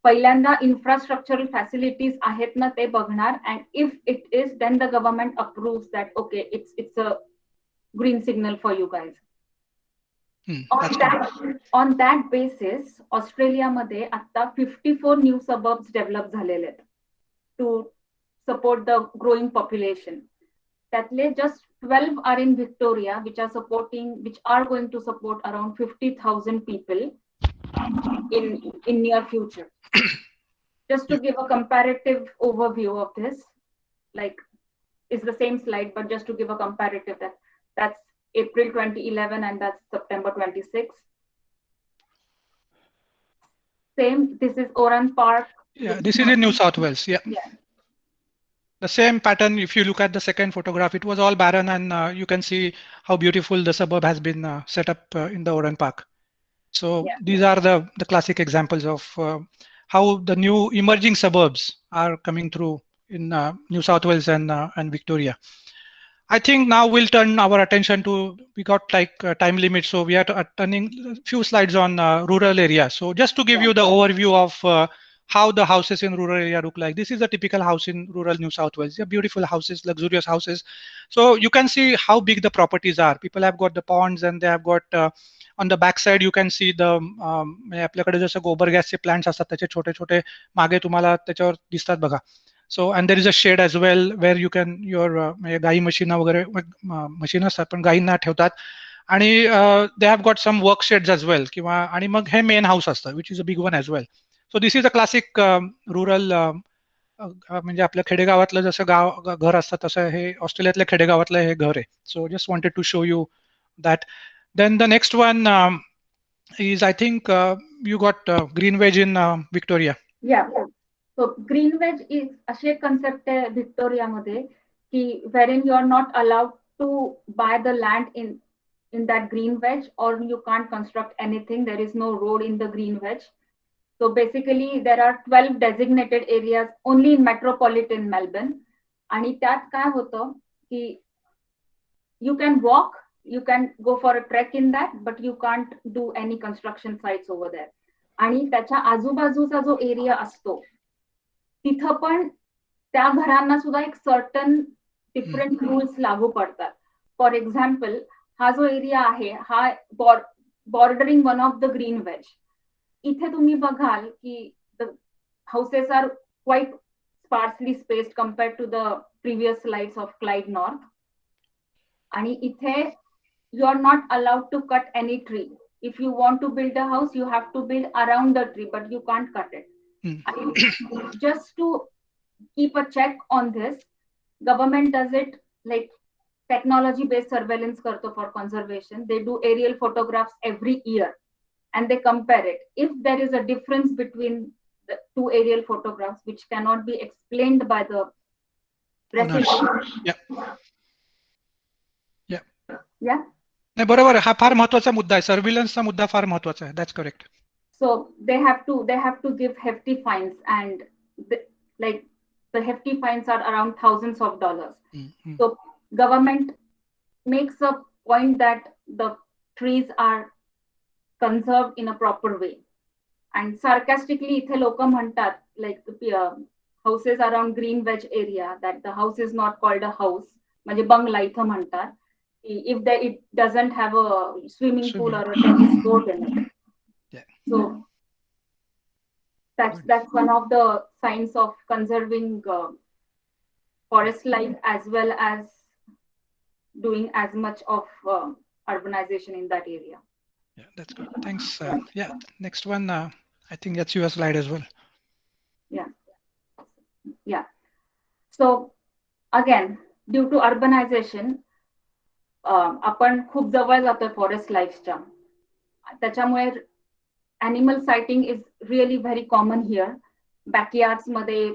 पहिल्यांदा infrastructural facilities आहेत ना ते बघणार, and if it is, then the government approves that okay, it's a green signal for you guys. On that basis, ऑस्ट्रेलियामध्ये आता 54 new suburbs develop झालेले आहेत to support the growing population. त्यातले just 12 are in Victoria, which are going to support around 50,000 people in near future. Just to give a comparative overview of this, like it's the same slide, but just to give a comparative, that's April 2011 and that's September 26. Same, this is Oran Park. Yeah, this is in New South Wales. Yeah. The same pattern, if you look at the second photograph, it was all barren, and you can see how beautiful the suburb has been set up in the Oran Park. So these are the classic examples of how the new emerging suburbs are coming through in New South Wales and Victoria. I think now we'll turn our attention to, we got like time limit, so we are turning a few slides on rural area. So just to give you the overview of how the houses in rural area look like. This is a typical house in rural New South Wales. They're beautiful houses, luxurious houses. So you can see how big the properties are. People have got the ponds, and they have got on the back side you can see the आपल्याकडे जसं गोबर गॅसचे plants असतात त्याचे छोटे छोटे मागे तुम्हाला त्याच्यावर दिसतात बघा. So, and there is a shed as well where you can your गाई म्हशींना वगैरे मशीन असतात पण गाईंना ठेवतात. आणि they have got some work sheds as well. किंवा आणि मग हे मेन हाऊस असतं which is a big one as well. So this is a classic rural म्हणजे आपल्या खेडेगावातलं जसं घर असतं तसं हे ऑस्ट्रेलियातल्या खेडेगावातलं हे घर आहे. So just wanted to show you that. Then the next one is, I think you got green veg in Victoria. Yeah. So green veg is अशी एक concept आहे व्हिक्टोरियामध्ये की wherein you are not allowed to buy the land in that green veg, or you can't construct anything. There is no road in the green veg. So basically there are 12 designated areas only in metropolitan Melbourne. आणि त्यात काय होतं की you can walk, you can go for a trek in that, but you can't do any construction sites over there. आणि त्याच्या आजूबाजूचा जो area असतो तिथं पण त्या घरांना सुद्धा एक सर्टन डिफरंट रूल्स लागू पडतात. फॉर एक्झाम्पल, हा जो एरिया आहे हा bordering one of the green wedge. इथे तुम्ही बघाल की the houses are quite sparsely spaced compared to the previous slides of Clyde North. आणि इथे you are not allowed to cut any tree. If you want to build a house, you have to build around the tree, but you can't cut it. Just to keep a check on this, government does it like technology-based surveillance karto for conservation. They do aerial photographs every year, and they compare it. If there is a difference between the two aerial photographs, which cannot be explained by the resident. Yeah. नाही बरोबर, हा फार महत्वाचा मुद्दा आहे. सर्व्हिलन्सचा मुद्दा फार महत्वाचा आहे. That's correct. So they have to give hefty fines, and the hefty fines are around thousands of dollars. So government makes a point that the trees are conserved in a proper way. And sarcastically इथे लोक म्हणतात like the houses around green veg area that the house is not called a house, म्हणजे बंगला इथं म्हणतात. If it doesn't have a swimming pool or a tennis court in it. Yeah. So that's one of the signs of conserving forest life, as well as doing as much of urbanization in that area. Yeah, that's good. Thanks. Yeah, next one. I think that's your slide as well. Yeah. So again, due to urbanization, आपण खूप जवळ जातोय forest लाईफच्या. त्याच्यामुळे animal sighting is really very common here. Backyards मध्ये,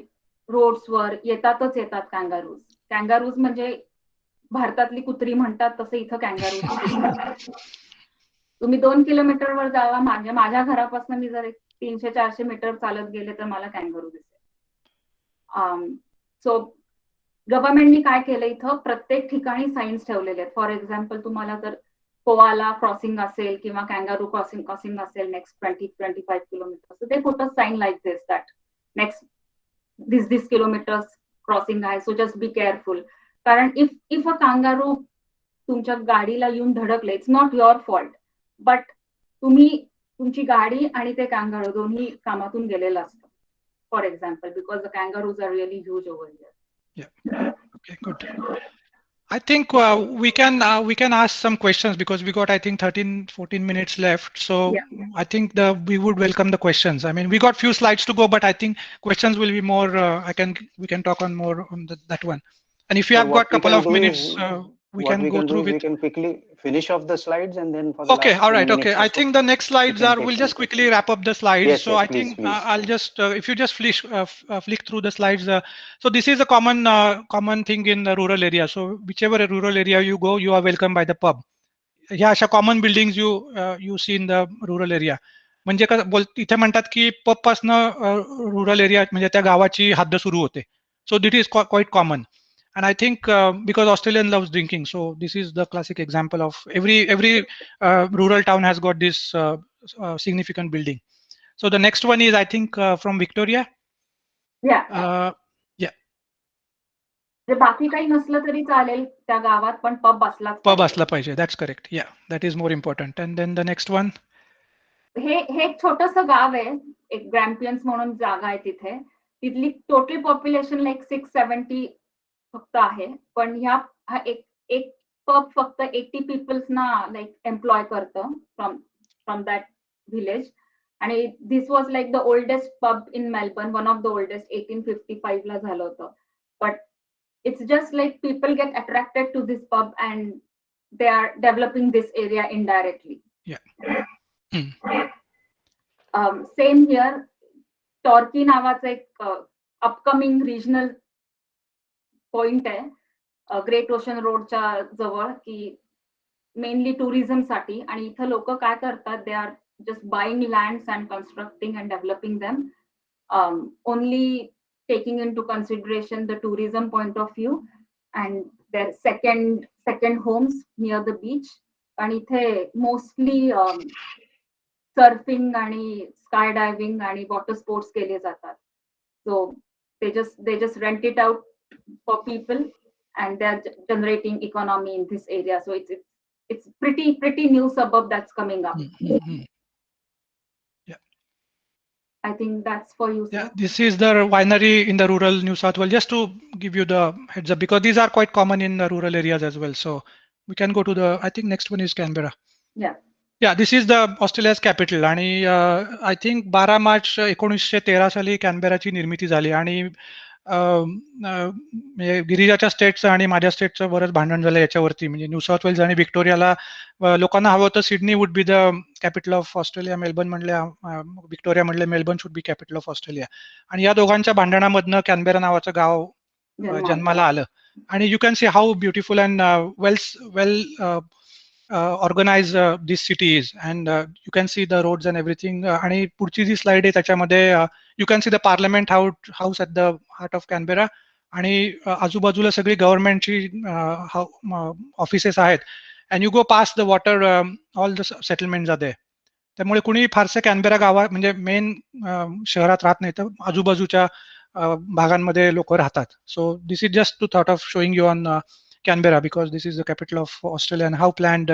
रोड्सवर येतातच येतात कँगारूज. कँगारूज म्हणजे भारतातली कुत्री म्हणतात तसं इथं कँगारूज. तुम्ही 2 किलोमीटरवर जावा, माझ्या घरापासून मी जर 300-400 मीटर चालत गेले तर मला कॅंगरू दिसेल. सो गव्हर्नमेंटनी काय केलं, इथं प्रत्येक ठिकाणी साईन्स ठेवलेले आहेत. फॉर एक्झाम्पल तुम्हाला जर कोआला क्रॉसिंग असेल किंवा कॅंगारू क्रॉसिंग असेल नेक्स्ट 20-25 किलोमीटर, ते put a sign like this that next this kilometres crossing आहे, सो जस्ट बी केअरफुल. कारण इफ अ कांगारू तुमच्या गाडीला येऊन धडकले, it's not your fault, but तुमची गाडी आणि ते कांगारू दोन्ही कामातून गेलेलं असतं. For example, because the kangaroos are really huge over here. Yeah. Okay, good. I think we can ask some questions because we got, I think, 13-14 minutes left. So Yeah. I think we would welcome the questions. I mean, we got few slides to go, but I think questions will be more. We can talk on more on that one. And if you So have what got we couple can of do minutes, is- we what can we go can do through is with. we can quickly finish off the slides, and then for the Okay, last all 2 right. Okay, minutes or I so, think the next slides can are. take We'll some just quickly questions. wrap up the slides. Yes, So yes, I please, think please. I'll just if you just flick through the slides. So this is a common thing in the rural area. So whichever rural area you go, you are welcomed by the pub. ह्या अशा common building you see in the rural area. म्हणजे इथे म्हणतात की pub पासनं rural area म्हणजे त्या गावाची हद्द सुरू होते. So that is quite common. And I think because Australian loves drinking, so this is the classic example of every rural town has got this significant building. So the next one is, I think, from Victoria. Yeah. Yeah. बाकी काही नसलं तरी चालेल त्या गावात, पण pub असला पाहिजे. That's correct. Yeah, that is more important. And then the next one. हे एक छोटस गाव आहे, एक ग्रॅम्पियन्स म्हणून जागा आहे तिथे. तिथली टोटल पॉप्युलेशन लाईक 670 फक्त आहे, पण हा एक पब फक्त 80 पीपल्सना लाईक एम्प्लॉय करतं फ्रॉम दॅट विलेज. आणि this was like the oldest pub in Melbourne, one of the oldest, 1855 ला झालं होतं. But it's just like people get attracted to this pub and they are developing this area indirectly. Yeah. Same here, torquey नावाचं एक upcoming regional point आहे great ocean रोडच्या जवळ, की mainly tourism साठी. आणि इथं लोक काय करतात, they are just buying lands and constructing and developing them, only taking into consideration the tourism point of view and their second homes near the beach. And ithe mostly surfing आणि sky diving आणि water sports केले जातात. So they just rent it out for people and they are generating economy in this area. So it's pretty new suburb that's coming up. Mm-hmm. I think that's for you, sir. Yeah, this is the winery in the rural New South Wales. Just to give you the heads up, because these are quite common in the rural areas as well. So we can go to the, I think next one is Canberra. Yeah, this is the Australia's capital. आणि I think 12 मार्च 1913 साली कॅनबेराची निर्मिती झाली. आणि गिरिजाच्या स्टेटचं आणि माझ्या स्टेटचं बरंच भांडण झालं याच्यावरती. म्हणजे न्यू साऊथ वेल्स आणि विक्टोरियाला लोकांना हवं होतं Sydney would be the capital of Australia, Melbourne म्हणले, विक्टोरिया म्हणले Melbourne should be capital of Australia. आणि या दोघांच्या भांडणामधनं कॅनबेरा नावाचं गाव जन्माला आलं. आणि you can C how beautiful and well organized this city is, and you can see the roads and everything. आणि पुढची जी स्लाइड आहे त्याच्यामध्ये you can see the Parliament House at the heart of Canberra. आणि आजूबाजूला सगळी गव्हर्नमेंटची offices आहेत. and you go past the water, all the settlements are there. त्यामुळे कुणी फारसे कॅनबेरा गावात म्हणजे मेन शहरात राहत नाही, तर आजूबाजूच्या भागांमध्ये लोक राहतात. So this is just to thought of showing you on Canberra because this is the capital of Australia and how planned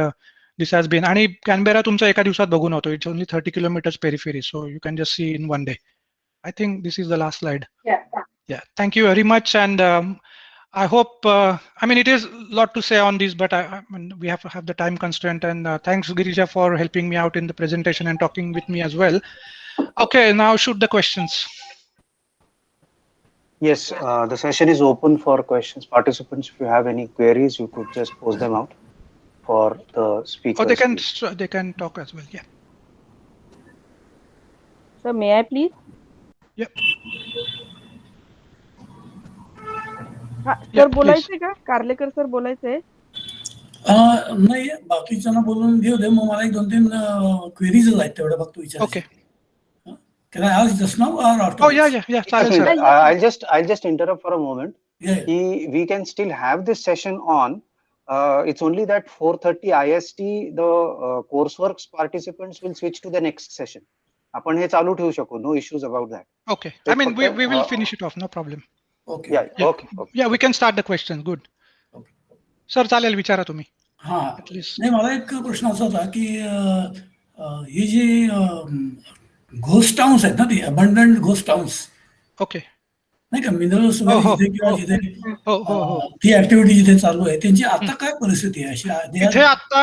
this has been. आणि कॅनबेरा तुमचा एका दिवसात बघून होतो. It's only 30 kilometers periphery, so you can just see in one day. I think this is the last slide. Yeah. Thank you very much, and I hope. I mean, it is a lot to say on this, but I mean, we have to have the time constraint. And thanks, Girija, for helping me out in the presentation and talking with me as well. Okay, now shoot the questions. Yes, the session is open for questions. Participants, if you have any queries, you could just post them out for the speakers. Oh, they can talk as well. Yeah. Sir, may I please? Yep. Sir बोलायचंय का? कारलेकर sir बोलायचंय? नाही, बाकीच्यांना बोलून घेऊ दे. मग मला 1-2-3 queries आहेत तेवढ्या फक्त विचारायच्या. Okay. Can I ask just now or after? Oh yeah. चालेल Yes, sir. I'll just interrupt for a moment. Yeah. We can still have this session on. It's only that 4:30 IST the coursework participants will switch to the next session. आपण हे चालू ठेवू शकू. No issues about that. Okay. I mean we will finish it off. No problem. Okay. Yeah. Okay. Yeah, we can start the questions. Good. Okay. Sir चालेल विचारा तुम्ही. हा At least. नाही मला एक प्रश्न असा होता की ही जी घोस्ट टाउन्स आहेत ना ती अबंडंट घोस्ट टाउन्स Okay. नाही का मिनरल्स वगैरे जिथे किंवा जिथे हो. ती ऍक्टिव्हिटी जिथे चालू आहे त्यांची आता काय परिस्थिती आहे अशी तिथे आता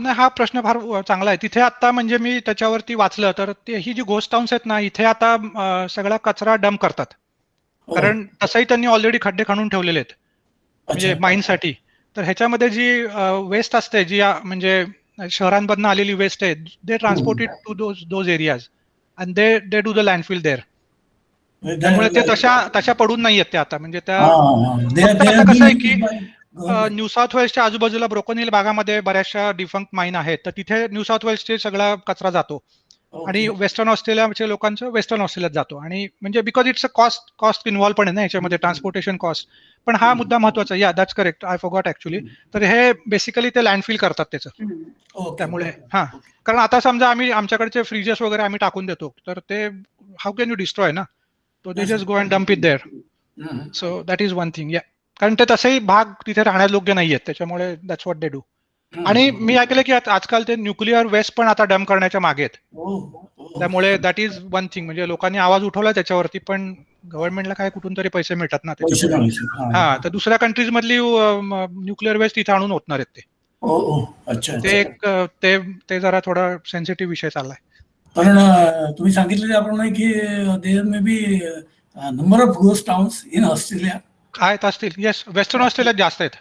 नाही हा प्रश्न फार चांगला आहे. तिथे आता म्हणजे मी त्याच्यावरती वाचलं तर ही जी घोस्ट टाउन्स आहेत ना इथे आता सगळा कचरा डंप करतात. कारण तसंही त्यांनी ऑलरेडी खड्डे खणून ठेवलेले आहेत म्हणजे माईनसाठी. तर ह्याच्यामध्ये जी वेस्ट असते जी म्हणजे शहरांमधनं आलेली वेस्ट आहे they transported to those areas and they do the landfill there. त्यामुळे ते तशा पडून नाहीयेत ते आता म्हणजे त्या आता कसं आहे की न्यू साऊथ वेल्सच्या आजूबाजूला ब्रोकन हिल भागामध्ये बऱ्याचशा डिफंक्ट माइन आहेत तर तिथे न्यू साऊथ वेल्सचे सगळा कचरा जातो आणि वेस्टर्न ऑस्ट्रेलियाच्या लोकांचं वेस्टर्न ऑस्ट्रेलियात जातो आणि म्हणजे because it's a cost involve पण आहे ना याच्यामध्ये ट्रान्सपोर्टेशन कॉस्ट. पण हा मुद्दा महत्वाचा या that's correct I forgot actually. तर हे बेसिकली ते लँडफिल करतात त्याचं. त्यामुळे कारण आता समजा आम्ही आमच्याकडचे फ्रीजेस वगैरे आम्ही टाकून देतो तर ते हाऊ कॅन यू डिस्ट्रॉय ना. So they just go and dump it there. So that is one thing. Yeah. कारण ते तसेही भाग तिथे राहण्यास योग्य नाहीयेत त्याच्यामुळे दॅट्स व्हॉट दे डू. आणि मी ऐकलं की आजकाल ते न्यूक्लिअर वेस्ट पण आता डंप करण्याच्या मागे आहेत. त्यामुळे दॅट इज वन थिंग म्हणजे लोकांनी आवाज उठवला त्याच्यावरती पण गव्हर्नमेंटला काय कुठून तरी पैसे मिळतात ना त्याच्यामुळे. तर दुसऱ्या कंट्रीज मधली न्यूक्लिअर वेस्ट इथे आणून होतणार आहेत ते. ते जरा थोडा सेन्सिटिव्ह विषय चाललाय. कारण तुम्ही सांगितलं त्याप्रमाणे की there may be number of ghost towns in Australia आहेत असतील. येस वेस्टर्न ऑस्ट्रेलियात जास्त आहेत.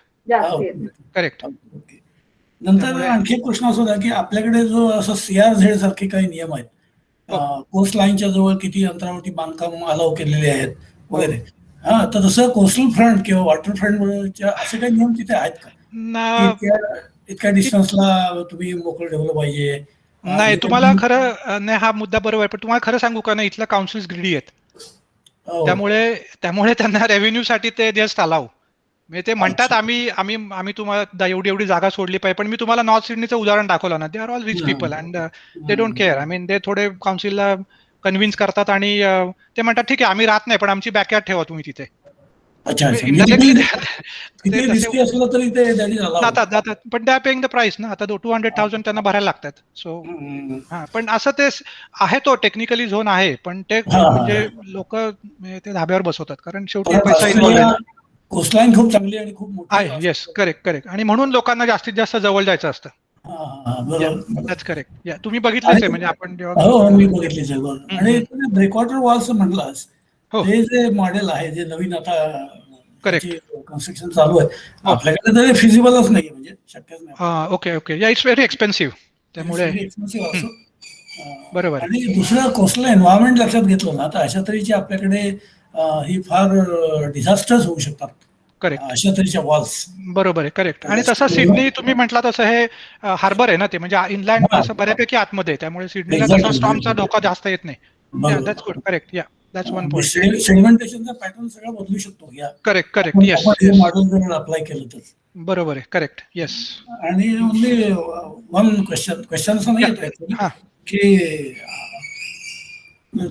करेक्ट. नंतर आणखी एक प्रश्न असा होता की आपल्याकडे जो असं CRZ सारखे काही नियम आहेत कोस्ट लाईनच्या जवळ किती अंतरावरती बांधकाम अलाव केलेले आहेत वगैरे तर तसं कोस्टल फ्रंट किंवा वॉटर फ्रंटच्या असे काही नियम तिथे आहेत का इतक्या डिस्टन्सला तुम्ही मोकळं ठेवलं पाहिजे. नाही तुम्हाला खरं नाही हा मुद्दा बरोबर आहे पण तुम्हाला खरं सांगू का नाही इथल्या काउन्सिल्स ग्रीडी आहेत. त्यामुळे त्यांना रेव्हेन्यूसाठी ते जस्ट अलाव म्हणजे ते म्हणतात आम्ही तुम्हाला एवढी जागा सोडली पाहिजे. पण मी तुम्हाला नॉर्थ सिडनीचं उदाहरण दाखवलं ना they are all rich people and they don't care. I mean ते थोडे काउन्सिलला कन्व्हिन्स करतात आणि ते म्हणतात ठीक आहे आम्ही राहत नाही पण आमची बॅकयार्ड ठेवा तुम्ही तिथे. जातात पण they are paying the price ना. आता 200,000 त्यांना भरायला लागतात. सो पण असं ते आहे तो टेक्निकली झोन आहे पण ते म्हणजे लोक ते धाब्यावर बसवतात कारण शेवटी पैसा इन्व्हॉल्व आहे. कोस्टलाईन खूप चांगली आणि खूप मोठी आहे. येस करेक्ट आणि म्हणून लोकांना जास्तीत जास्त जवळ जायचं असतं. That's correct. तुम्ही बघितलेच आहे म्हणजे आपण जेव्हा मी बघितलेच आहे. आणि ब्रेकवॉटर वॉल्स म्हणलास ते जे मॉडेल आहे जे नवीन आता कन्स्ट्रक्शन चालू आहे आपल्याकडे तर फिजिबलच नाही म्हणजे शक्यच नाही. ओके या इट्स व्हेरी एक्सपेन्सिव्ह. त्यामुळे बरोबर. आणि दुसरं कोस्टल एन्व्हायरमेंट लक्षात घेतलं ना तर अशा तऱ्हेची आपल्याकडे ही फार डिझास्टर्स होऊ शकतात. करेक्ट. अशा तऱ्हेच्या वॉल्स. बरोबर आहे. करेक्ट. आणि तसं सिडनी तुम्ही म्हटला तसं हे हार्बर आहे ना ते म्हणजे इनलँड असं बऱ्यापैकी आतमध्ये त्यामुळे सिडनीला तसा स्टॉर्मचा धोका जास्त येत नाही. That's good. Correct. That's one point. सेगमेंटेशनचा पॅटर्न सगळं बदलू शकतो. करेक्ट. येस मॉडेल जर अप्लाय केलं तर बरोबर आहे. करेक्ट. येस. आणि ओनली वन क्वेश्चन असं नाही येत की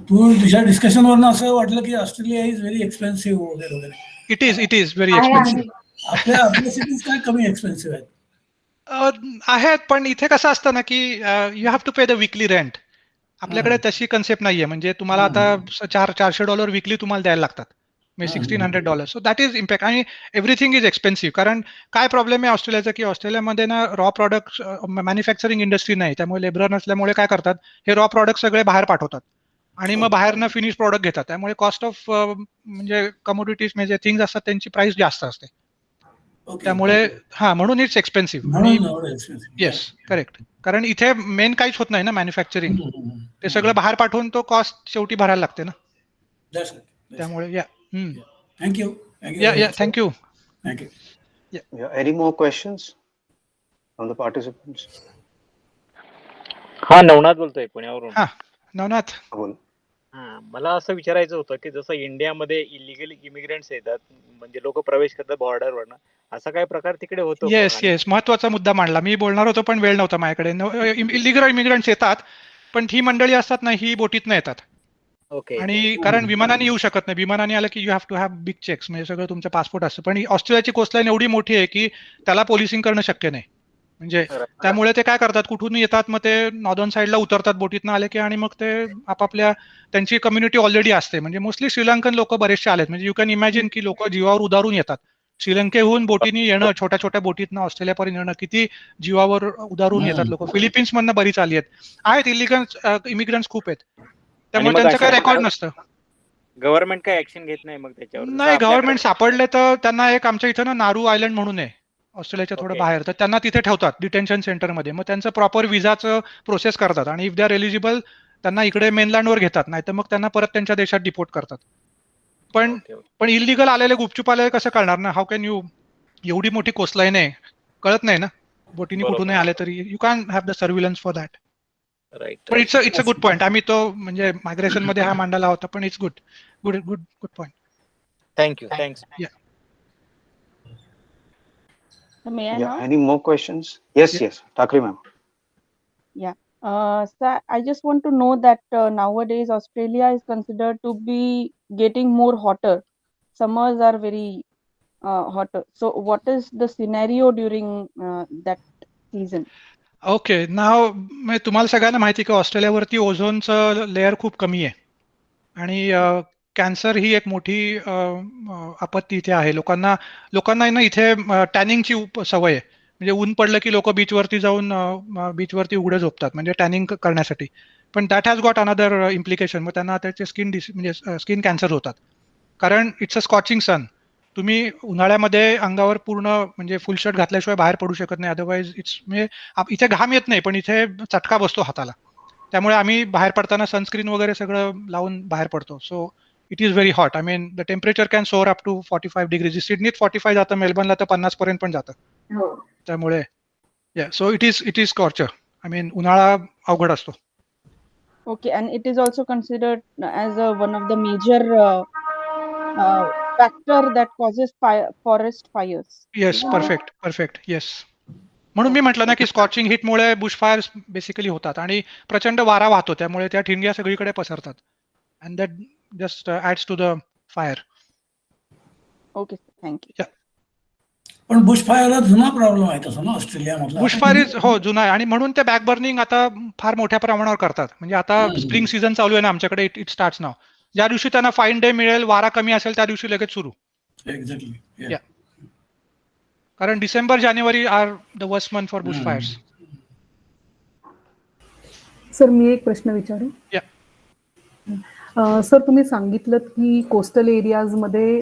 तू तुझ्या डिस्कशन वरनं असं वाटलं की ऑस्ट्रेलिया इज व्हेरी एक्सपेन्सिव्ह वगैरे. It is very expensive. आपल्या सिटीज काय कमी एक्सपेन्सिव्ह आहेत पण इथे कसं असतं ना की यू हॅव टू पे द विकली रेंट. आपल्याकडे तशी कन्सेप्ट नाहीये म्हणजे तुम्हाला आता $400 विकली तुम्हाला द्यायला लागतात म्हणजे $1,600. सो दॅट इज इम्पॅक्ट. आणि एव्हरीथिंग इज एक्सपेन्सिव्ह. कारण काय प्रॉब्लेम आहे ऑस्ट्रेलियाचा की ऑस्ट्रेलियामध्ये ना रॉ प्रॉडक्ट मॅन्युफॅक्चरिंग इंडस्ट्री नाही त्यामुळे लेबर नसल्यामुळे काय करतात हे रॉ प्रॉडक्ट सगळे बाहेर पाठवतात आणि मग बाहेरनं फिनिश प्रॉडक्ट घेतात. त्यामुळे कॉस्ट ऑफ म्हणजे कमोडिटीज म्हणजे थिंग्स असतात त्यांची प्राइस जास्त असते. त्यामुळे म्हणून इट्स एक्सपेन्सिव्ह. Yes correct. कारण इथे मेन काहीच होत नाही ना मॅन्युफॅक्चरिंग ते सगळं बाहेर पाठवून तो कॉस्ट शेवटी भरायला लागते ना. त्यामुळे thank you. Thank you. Any more questions from the participants? हा नवनाथ बोलतोय पुण्यावरून. नवनाथ बोल. मला असं विचारायचं होतं की जसं इंडियामध्ये इलिगल इमिग्रंट्स येतात, म्हणजे लोक प्रवेश करतात बॉर्डरवरनं, असा काय प्रकार तिकडे होतो का? येस येस, महत्वाचा मुद्दा मांडला. मी बोलणार होतो पण वेळ नव्हता माझ्याकडे. इलिगल इमिग्रंट्स येतात, पण ही मंडळी असतात ना, ही बोटीतनं येतात. ओके. आणि कारण विमानाने येऊ शकत नाही. विमानाने आलं की you have to have big checks, म्हणजे सगळं तुमचं पासपोर्ट असतं. पण ऑस्ट्रेलियाची कोस्टलाईन एवढी मोठी आहे की त्याला पोलिसिंग करणं शक्य नाही. म्हणजे त्यामुळे ते काय करतात, कुठून येतात, मग ते नॉर्दर्न साईडला उतरतात बोटीतनं आले की, आणि मग ते आपापल्या त्यांची कम्युनिटी ऑलरेडी असते. म्हणजे मोस्टली श्रीलंकन लोक बरेचसे आलेत. म्हणजे यू कॅन इमॅजिन की लोक जीवावर उदारून येतात. श्रीलंकेहून बोटीने येणं, छोट्या छोट्या बोटीतनं ऑस्ट्रेलियापर्यंत येणं, किती जीवावर उदारून येतात लोक. फिलिपिन्स मधनं बरीच आली आहेत इलिगल इमिग्रंट्स खूप आहेत. त्यामुळे मग त्यांचं काही अशा रेकॉर्ड नसतं. गव्हर्नमेंट काय ऍक्शन घेत नाही मग त्याच्यावर? जसं नाही, आपल्याकडे गव्हर्नमेंट सापडले तर त्यांना एक आमच्या इथं ना नारू आयलंड म्हणून आहे ऑस्ट्रेलियाच्या थोडं ओके. बाहेर, तर त्यांना तिथे ठेवतात डिटेन्शन सेंटरमध्ये. मग त्यांचं प्रॉपर विजाचं प्रोसेस करतात, आणि इफ दे आर एलिजिबल त्यांना इकडे मेनलँडवर घेतात, नाही तर मग त्यांना परत त्यांच्या देशात डिपोर्ट करतात. पण ओके, ओके. पण इलिगल आलेले, गुपचूप आलेले कसं कळणार ना? हाऊ कॅन यू? एवढी मोठी कोस्टलाईन आहे, कळत नाही ना बोटीने कुठूनही बरोबर. आले तरी. You can have the surveillance for that. Right. पण इट्स अ गुड पॉईंट. आम्ही तो म्हणजे मायग्रेशन मध्ये हा मांडला होता, पण it's good good good good point. Thank you. Thanks. May I Yeah, now? any more questions? Yes, Yeah. yes, Thakre ma'am. Sir, I just want to know that nowadays Australia is considered to be getting more hotter. Summers are very hotter. So, what is the scenario during that season? Okay, नाव तुम्हाला सगळ्यांना माहिती आहे की ऑस्ट्रेलियावरती ओझोनचं layer खूप कमी आहे, आणि कॅन्सर ही एक मोठी आपत्ती इथे आहे. लोकांना ना इथे टॅनिंगची सवय आहे. म्हणजे ऊन पडलं की लोक बीचवरती जाऊन बीचवरती उघडे झोपतात, म्हणजे टॅनिंग करण्यासाठी. पण that has got another implication. मग त्यांना त्याचे म्हणजे स्किन कॅन्सर होतात, कारण इट्स अ स्कॉचिंग सन. तुम्ही उन्हाळ्यामध्ये अंगावर पूर्ण म्हणजे फुल शर्ट घातल्याशिवाय बाहेर पडू शकत नाही. अदरवाईज इट्स म्हणजे इथे घाम येत नाही, पण इथे चटका बसतो हाताला. त्यामुळे आम्ही बाहेर पडताना सनस्क्रीन वगैरे सगळं लावून बाहेर पडतो. So it is very hot. I mean the temperature can soar up to 45 degrees. सिडनीत 45 जातं, मेलबर्नला तर 50 पर्यंत पण जातं. हो. त्यामुळे सो it is torture. I mean उन्हाळा अवघड असतो. Okay, and it is also considered as one of the major factor that causes forest fires. Yes, perfect yes. म्हणून मी म्हटलं ना की स्कॉचिंग हिटमुळे बुशफायर्स बेसिकली होतात, आणि प्रचंड वारा वाहतो, त्यामुळे त्या ठिणग्या सगळीकडे पसरतात. And that just adds to the fire. Okay, thank you. पण बुश फायरला जुना प्रॉब्लेम आहे तसं ना ऑस्ट्रेलियामधला. बुशफायर इज जुना आहे, आणि म्हणून ते बॅक बर्निंग आता फार मोठ्या प्रमाणावर करतात. म्हणजे आता स्प्रिंग सीझन चालू आहे ना आमच्याकडे, इट स्टार्ट्स नाव. ज्या दिवशी त्यांना फाईन डे मिळेल, वारा कमी असेल, त्या दिवशी लगेच सुरू. एक्झॅक्टली. Yeah. कारण December January are the worst month for bushfires. Sir, मी एक प्रश्न विचारू? सर, तुम्ही सांगितलं की कोस्टल एरियाजमध्ये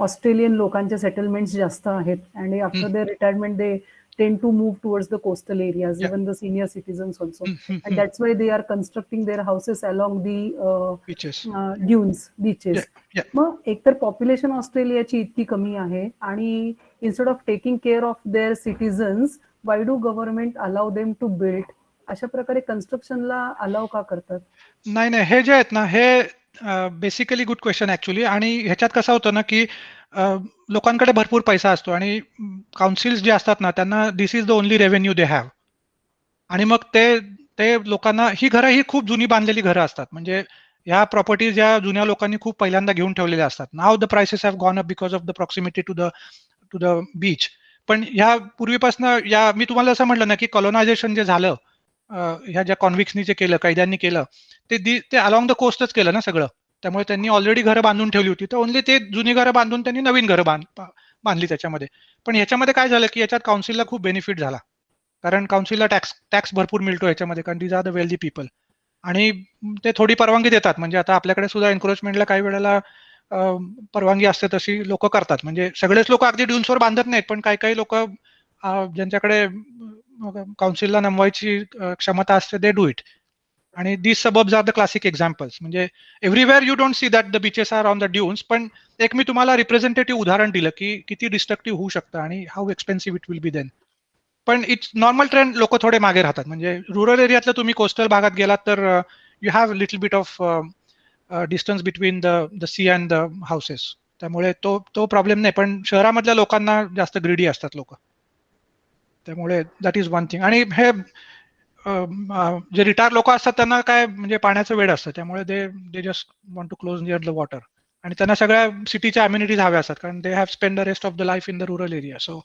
ऑस्ट्रेलियन लोकांचे सेटलमेंट्स जास्त आहेत, आणि after their retirement they tend to move towards the coastal areas, even the senior citizens also, and that's why they are constructing their houses along the beaches, beaches. मग एकतर population ऑस्ट्रेलियाची इतकी कमी आहे, आणि instead of taking care of their citizens, why do government allow them to build? अशा प्रकारे कन्स्ट्रक्शनला अलाव का करतात? नाही, हे जे आहेत ना, हे बेसिकली गुड क्वेश्चन ऍक्च्युली. आणि ह्याच्यात कसं होतं ना की लोकांकडे भरपूर पैसा असतो, आणि काउन्सिल्स जे असतात ना, त्यांना this is the only revenue they have. आणि मग ते लोकांना ही घरं ही खूप जुनी बांधलेली घरं असतात. म्हणजे ह्या प्रॉपर्टीज या जुन्या लोकांनी खूप पहिल्यांदा घेऊन ठेवलेल्या असतात. Now the prices have gone up because of the proximity to the beach. पण ह्या पूर्वीपासून मी तुम्हाला असं म्हटलं ना की कॉलोनायझेशन जे झालं, ह्या ज्या कॉन्व्हिक्सनी जे केलं, कैद्यांनी केलं, ते अलॉंग द कोस्टच केलं ना सगळं. त्यामुळे त्यांनी ऑलरेडी घरं बांधून ठेवली होती, तर ओनली ते जुनी घरं बांधून त्यांनी नवीन घरं बांधली त्याच्यामध्ये. पण ह्याच्यामध्ये काय झालं की याच्यात काउन्सिलला खूप बेनिफिट झाला, कारण काउन्सिलला टॅक्स भरपूर मिळतो ह्याच्यामध्ये, कारण these are the wealthy people. आणि ते थोडी परवानगी देतात. म्हणजे आता आपल्याकडे सुद्धा एन्क्रोचमेंटला काही वेळेला परवानगी असते, तशी लोक करतात. म्हणजे सगळेच लोक अगदी ड्यून्सवर बांधत नाहीत, पण काही लोक ज्यांच्याकडे काउन्सिलला नमवायची क्षमता असते, दे डू इट. आणि these suburbs are the classic examples. म्हणजे everywhere you don't see that the beaches are on the dunes. पण एक मी तुम्हाला रिप्रेझेंटेटिव्ह उदाहरण दिलं की किती डिस्ट्रक्टिव्ह होऊ शकतं आणि how expensive it will be then. पण इट्स नॉर्मल ट्रेंड, लोक थोडे मागे राहतात. म्हणजे रुरल एरियातलं तुम्ही कोस्टल भागात गेलात तर you have little bit of distance between the sea and the houses. त्यामुळे तो प्रॉब्लेम नाही, पण शहरामधल्या लोकांना जास्त ग्रीडी असतात लोक, त्यामुळे दॅट इज वन थिंग. आणि हे जे रिटायर लोक असतात त्यांना काय म्हणजे पाण्याचं वेळ असतं, त्यामुळे they just want to close near the water. आणि त्यांना सगळ्या सिटीच्या अम्युनिटीज हव्या असतात, कारण they have spend the rest of the life in the rural area, so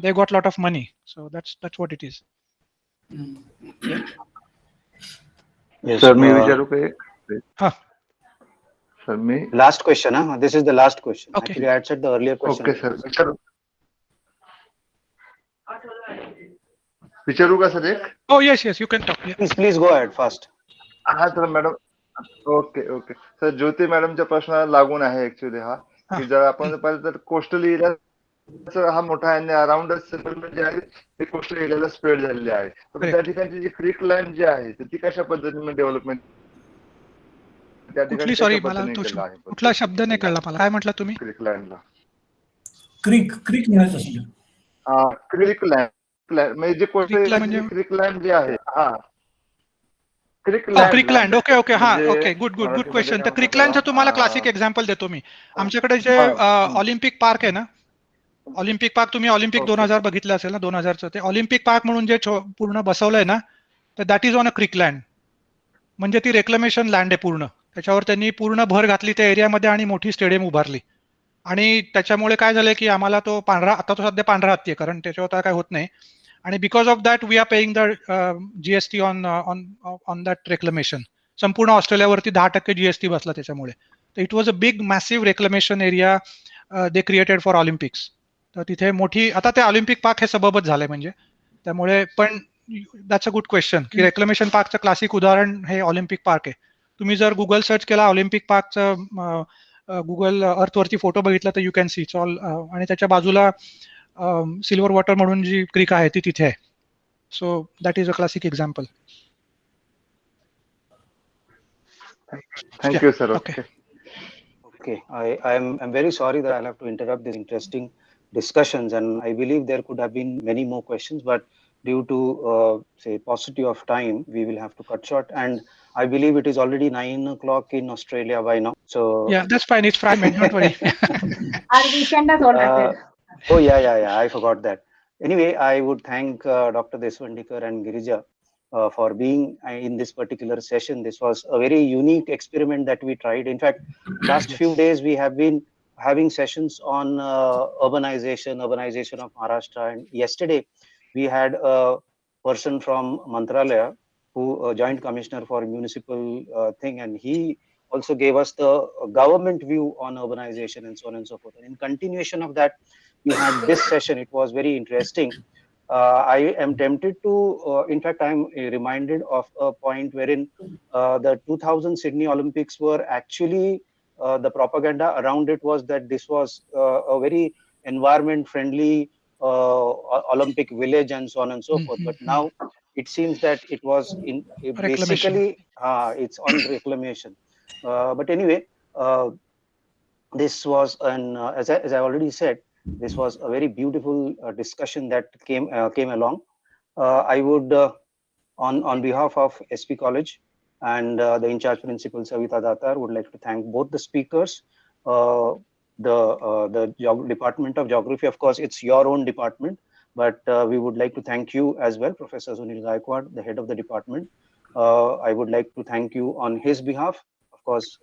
they got lot of money. So that's what it is. Sir मी विचारू का एक? हा सर मी Last question, huh? This is the last question. Okay. Actually, I had said the earlier question. Okay sir विचारू का sir एक? Oh yes, you can talk. Yeah. Please go ahead fast. हा सर मॅडम. ओके सर, ज्योती मॅडमच्या प्रश्नाला लागून आहे actually हा, की जर आपण पाहिलं तर कोस्टल एरिया हा मोठा आहे आणि अराउंड सेटलमेंट जे आहे ते कोस्टल एरियाला स्प्रेड झालेले आहे. तर त्या ठिकाणची जी क्रिक लाईन जी आहे तर ती कशा पद्धतीने डेव्हलपमेंट त्या ठिकाणी सॉरी, कशा मला पद्धतीने तो केलं आहे? कुठला शब्द नाही कळला मला, काय म्हटलं तुम्ही? क्रिक लाईनला क्रिक म्हणायचं असेल. क्रिक लाईन म्हणजे जे कोस्टल म्हणजे क्रिक लाईन जी आहे, क्रिक लँड. ओके हा, ओके, गुड क्वेश्चन. तर क्रिक लँडचं तुम्हाला क्लासिक एक्झाम्पल देतो मी. आमच्याकडे जे ऑलिम्पिक पार्क आहे ना, ऑलिम्पिक पार्क तुम्ही ऑलिम्पिक 2000 बघितलं असेल ना, 2000चं ते ऑलिम्पिक पार्क म्हणून जे पूर्ण बसवलंय ना, तर that is on a creek land. म्हणजे ती रेक्लेमेशन लँड आहे पूर्ण. त्याच्यावर त्यांनी पूर्ण भर घातली त्या एरियामध्ये आणि मोठी स्टेडियम उभारली. आणि त्याच्यामुळे काय झालंय की आम्हाला तो पांढरा, आता तो सध्या पांढरा हत्ती आहे कारण त्याच्यावर काय होत नाही. आणि because of that we are paying the GST on that reclamation. संपूर्ण ऑस्ट्रेलियावरती 10% जीएसटी बसला त्याच्यामुळे. तर it was a big massive reclamation area they created for Olympics. तर तिथे मोठी, आता ते ऑलिम्पिक पार्क हे सबबच झालंय म्हणजे. त्यामुळे पण दॅट्स अ गुड क्वेश्चन की रेक्लेमेशन पार्कचं क्लासिक उदाहरण हे ऑलिम्पिक पार्क आहे. तुम्ही जर गुगल सर्च केला ऑलिम्पिक पार्कचं, गुगल अर्थवरती फोटो बघितला तर you can see it's all. आणि त्याच्या बाजूला सिल्वर वॉटर म्हणून जी क्रिक आहे ती तिथे आहे. सो that is a classic example. Thank you sir. Okay, I'm very sorry that I'll have to interrupt this interesting discussions, and I believe there could have been many more questions, but due to say paucity of time, we will have to cut short. And I believe it is already 9 o'clock in Australia by now. So yeah, that's fine. It's Friday, don't worry. Our weekend has all happened. Oh yeah, I forgot that. Anyway, I would thank Dr. Deswandikar and Girija for being in this particular session. This was a very unique experiment that we tried. In fact, last few days we have been having sessions on urbanization of Maharashtra, and yesterday we had a person from Mantralaya who joint commissioner for municipal thing, and he also gave us the government view on urbanization and so on and so forth. And in continuation of that, we had this session. It was very interesting. I am tempted to, in fact, I am reminded of a point wherein the 2000 Sydney Olympics were actually, the propaganda around it was that this was a very environment friendly Olympic village and so on and so forth. But now it seems that it was basically, it's on reclamation. But anyway, this was as I already said, this was a very beautiful discussion that came along. I would, on behalf of SP College and the in-charge principal Savita Datar, would like to thank both the speakers. The Department of Geography, of course, it's your own department, but we would like to thank you as well, Professor Sunil Gaikwad, the head of the department. I would like to thank you on his behalf, of course,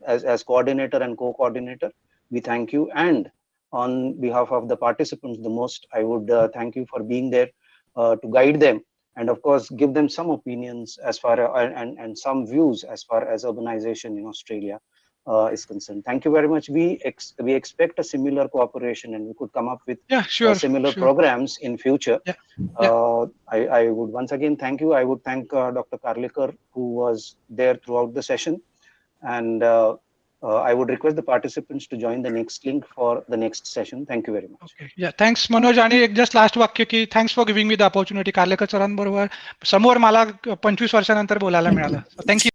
as coordinator and co-coordinator. We thank you, and on behalf of the participants, the most, I would thank you for being there to guide them, and of course give them some opinions as far and some views as far as urbanization in Australia is concerned. Thank you very much. We expect a similar cooperation, and we could come up with similar programs in future. I would once again thank you. I would thank Dr. Karlikar, who was there throughout the session, and I would request the participants to join the next link for the next session. Thank you very much. Okay. Yeah, thanks Manoj. आणि एक just last वाक्य की thanks for giving me the opportunity. Karlekar सरांबरोबर समोर मला 25 वर्षानंतर बोलायला मिळालं. Thank you.